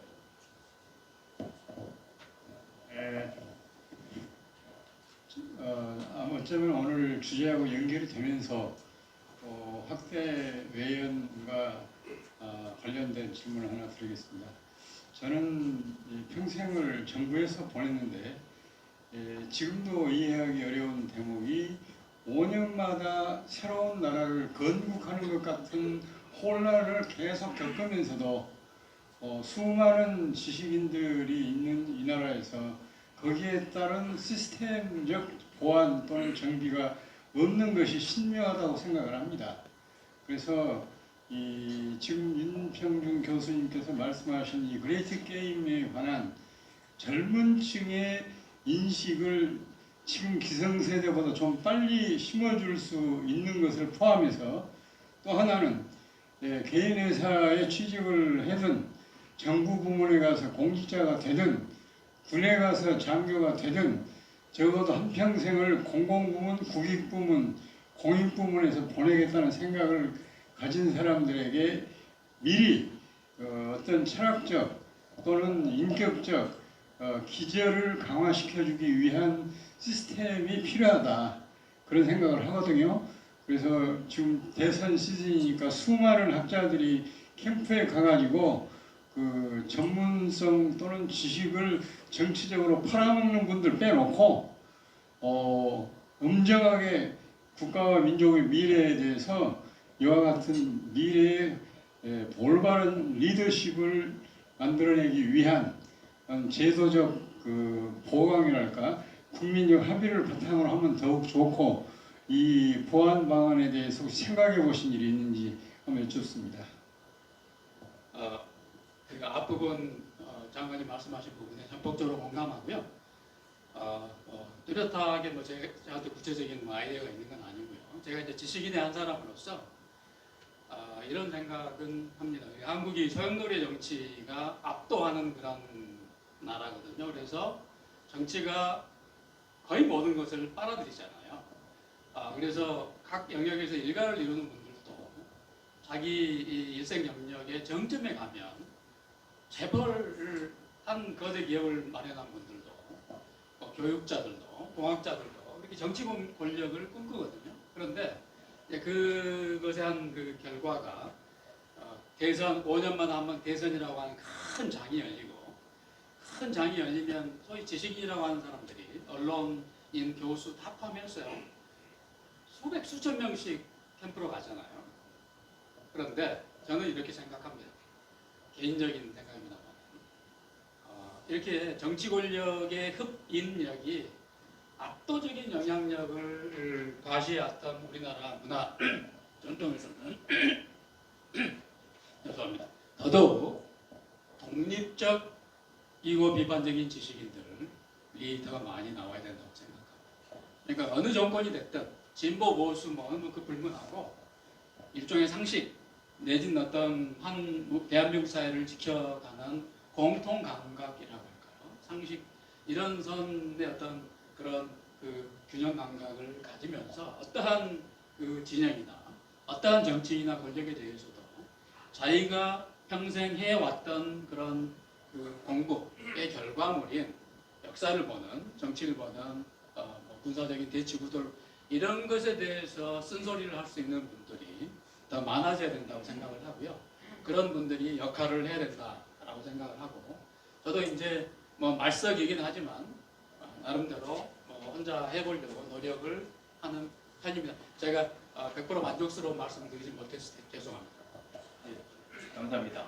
아마 어쩌면 오늘 주제하고 연결이 되면서 학대 외연과 관련된 질문을 하나 드리겠습니다. 저는 평생을 정부에서 보냈는데 지금도 이해하기 어려운 대목이 5년마다 새로운 나라를 건국하는 것 같은 혼란을 계속 겪으면서도 수많은 지식인들이 있는 이 나라에서 거기에 따른 시스템적 보안 또는 정비가 없는 것이 신묘하다고 생각을 합니다. 그래서 지금 윤평중 교수님께서 말씀하신 이 그레이트 게임에 관한 젊은 층의 인식을 지금 기성세대보다 좀 빨리 심어줄 수 있는 것을 포함해서 또 하나는 개인 회사에 취직을 해든 정부 부문에 가서 공직자가 되든 군에 가서 장교가 되든 적어도 한평생을 공공부문, 국익부문, 공익부문에서 보내겠다는 생각을 가진 사람들에게 미리 어떤 철학적 또는 인격적 기저를 강화시켜주기 위한 시스템이 필요하다 그런 생각을 하거든요. 그래서 지금 대선 시즌이니까 수많은 학자들이 캠프에 가가지고 그 전문성 또는 지식을 정치적으로 팔아먹는 분들 빼놓고 엄정하게 국가와 민족의 미래에 대해서 이와 같은 미래의 올바른 리더십을 만들어내기 위한 제도적 그 보강이랄까 국민적 합의를 바탕으로 하면 더욱 좋고 이 보안 방안에 대해서 생각해 보신 일이 있는지 한번 여쭙습니다. 그러니까 앞부분 장관이 말씀하신 부분에 전폭적으로 공감하고요. 뚜렷하게 저한테 구체적인 아이디어가 있는 건 아니고요. 제가 이제 지식인의 한 사람으로서 이런 생각은 합니다. 한국이 소용돌이 정치가 압도하는 그런 나라거든요. 그래서 정치가 거의 모든 것을 빨아들이잖아요. 그래서 각 영역에서 일가를 이루는 분들도 자기 일생 영역의 정점에 가면 재벌한 거대 기업을 마련한 분들도 교육자들도 공학자들도 이렇게 정치 권력을 꿈꾸거든요. 그런데 그것의 한 그 결과가 대선 5년마다 한번 대선이라고 하는 큰 장이 열리고 큰 장이 열리면 소위 지식인이라고 하는 사람들이 언론인, 교수 다 포함해서요 수천 명씩 캠프로 가잖아요. 그런데 저는 이렇게 생각합니다. 개인적인 생각입니다만 이렇게 정치 권력의 흡인력이 압도적인 영향력을 과시했던 우리나라 문화 전통에서는 더더욱 독립적 이고 비판적인 지식인들이 더 많이 나와야 된다고 생각합니다. 그러니까 어느 정권이 됐든 진보 보수 그 불문하고 일종의 상식 내진 어떤 한 대한민국 사회를 지켜가는 공통 감각이라고 할까요? 상식 이런 선의 어떤 그런 그 균형 감각을 가지면서 어떠한 그 진영이나 어떠한 정치인이나 권력에 대해서도 자기가 평생 해왔던 그런 그 공부의 결과물인 역사를 보는 정치를 보는 군사적인 대치 구도 이런 것에 대해서 쓴소리를 할 수 있는 분들이 더 많아져야 된다고 생각을 하고요. 그런 분들이 역할을 해야 된다라고 생각을 하고 저도 이제 말석이긴 하지만 나름대로 혼자 해보려고 노력을 하는 편입니다. 제가 100% 만족스러운 말씀드리지 못해서 죄송합니다. 감사합니다.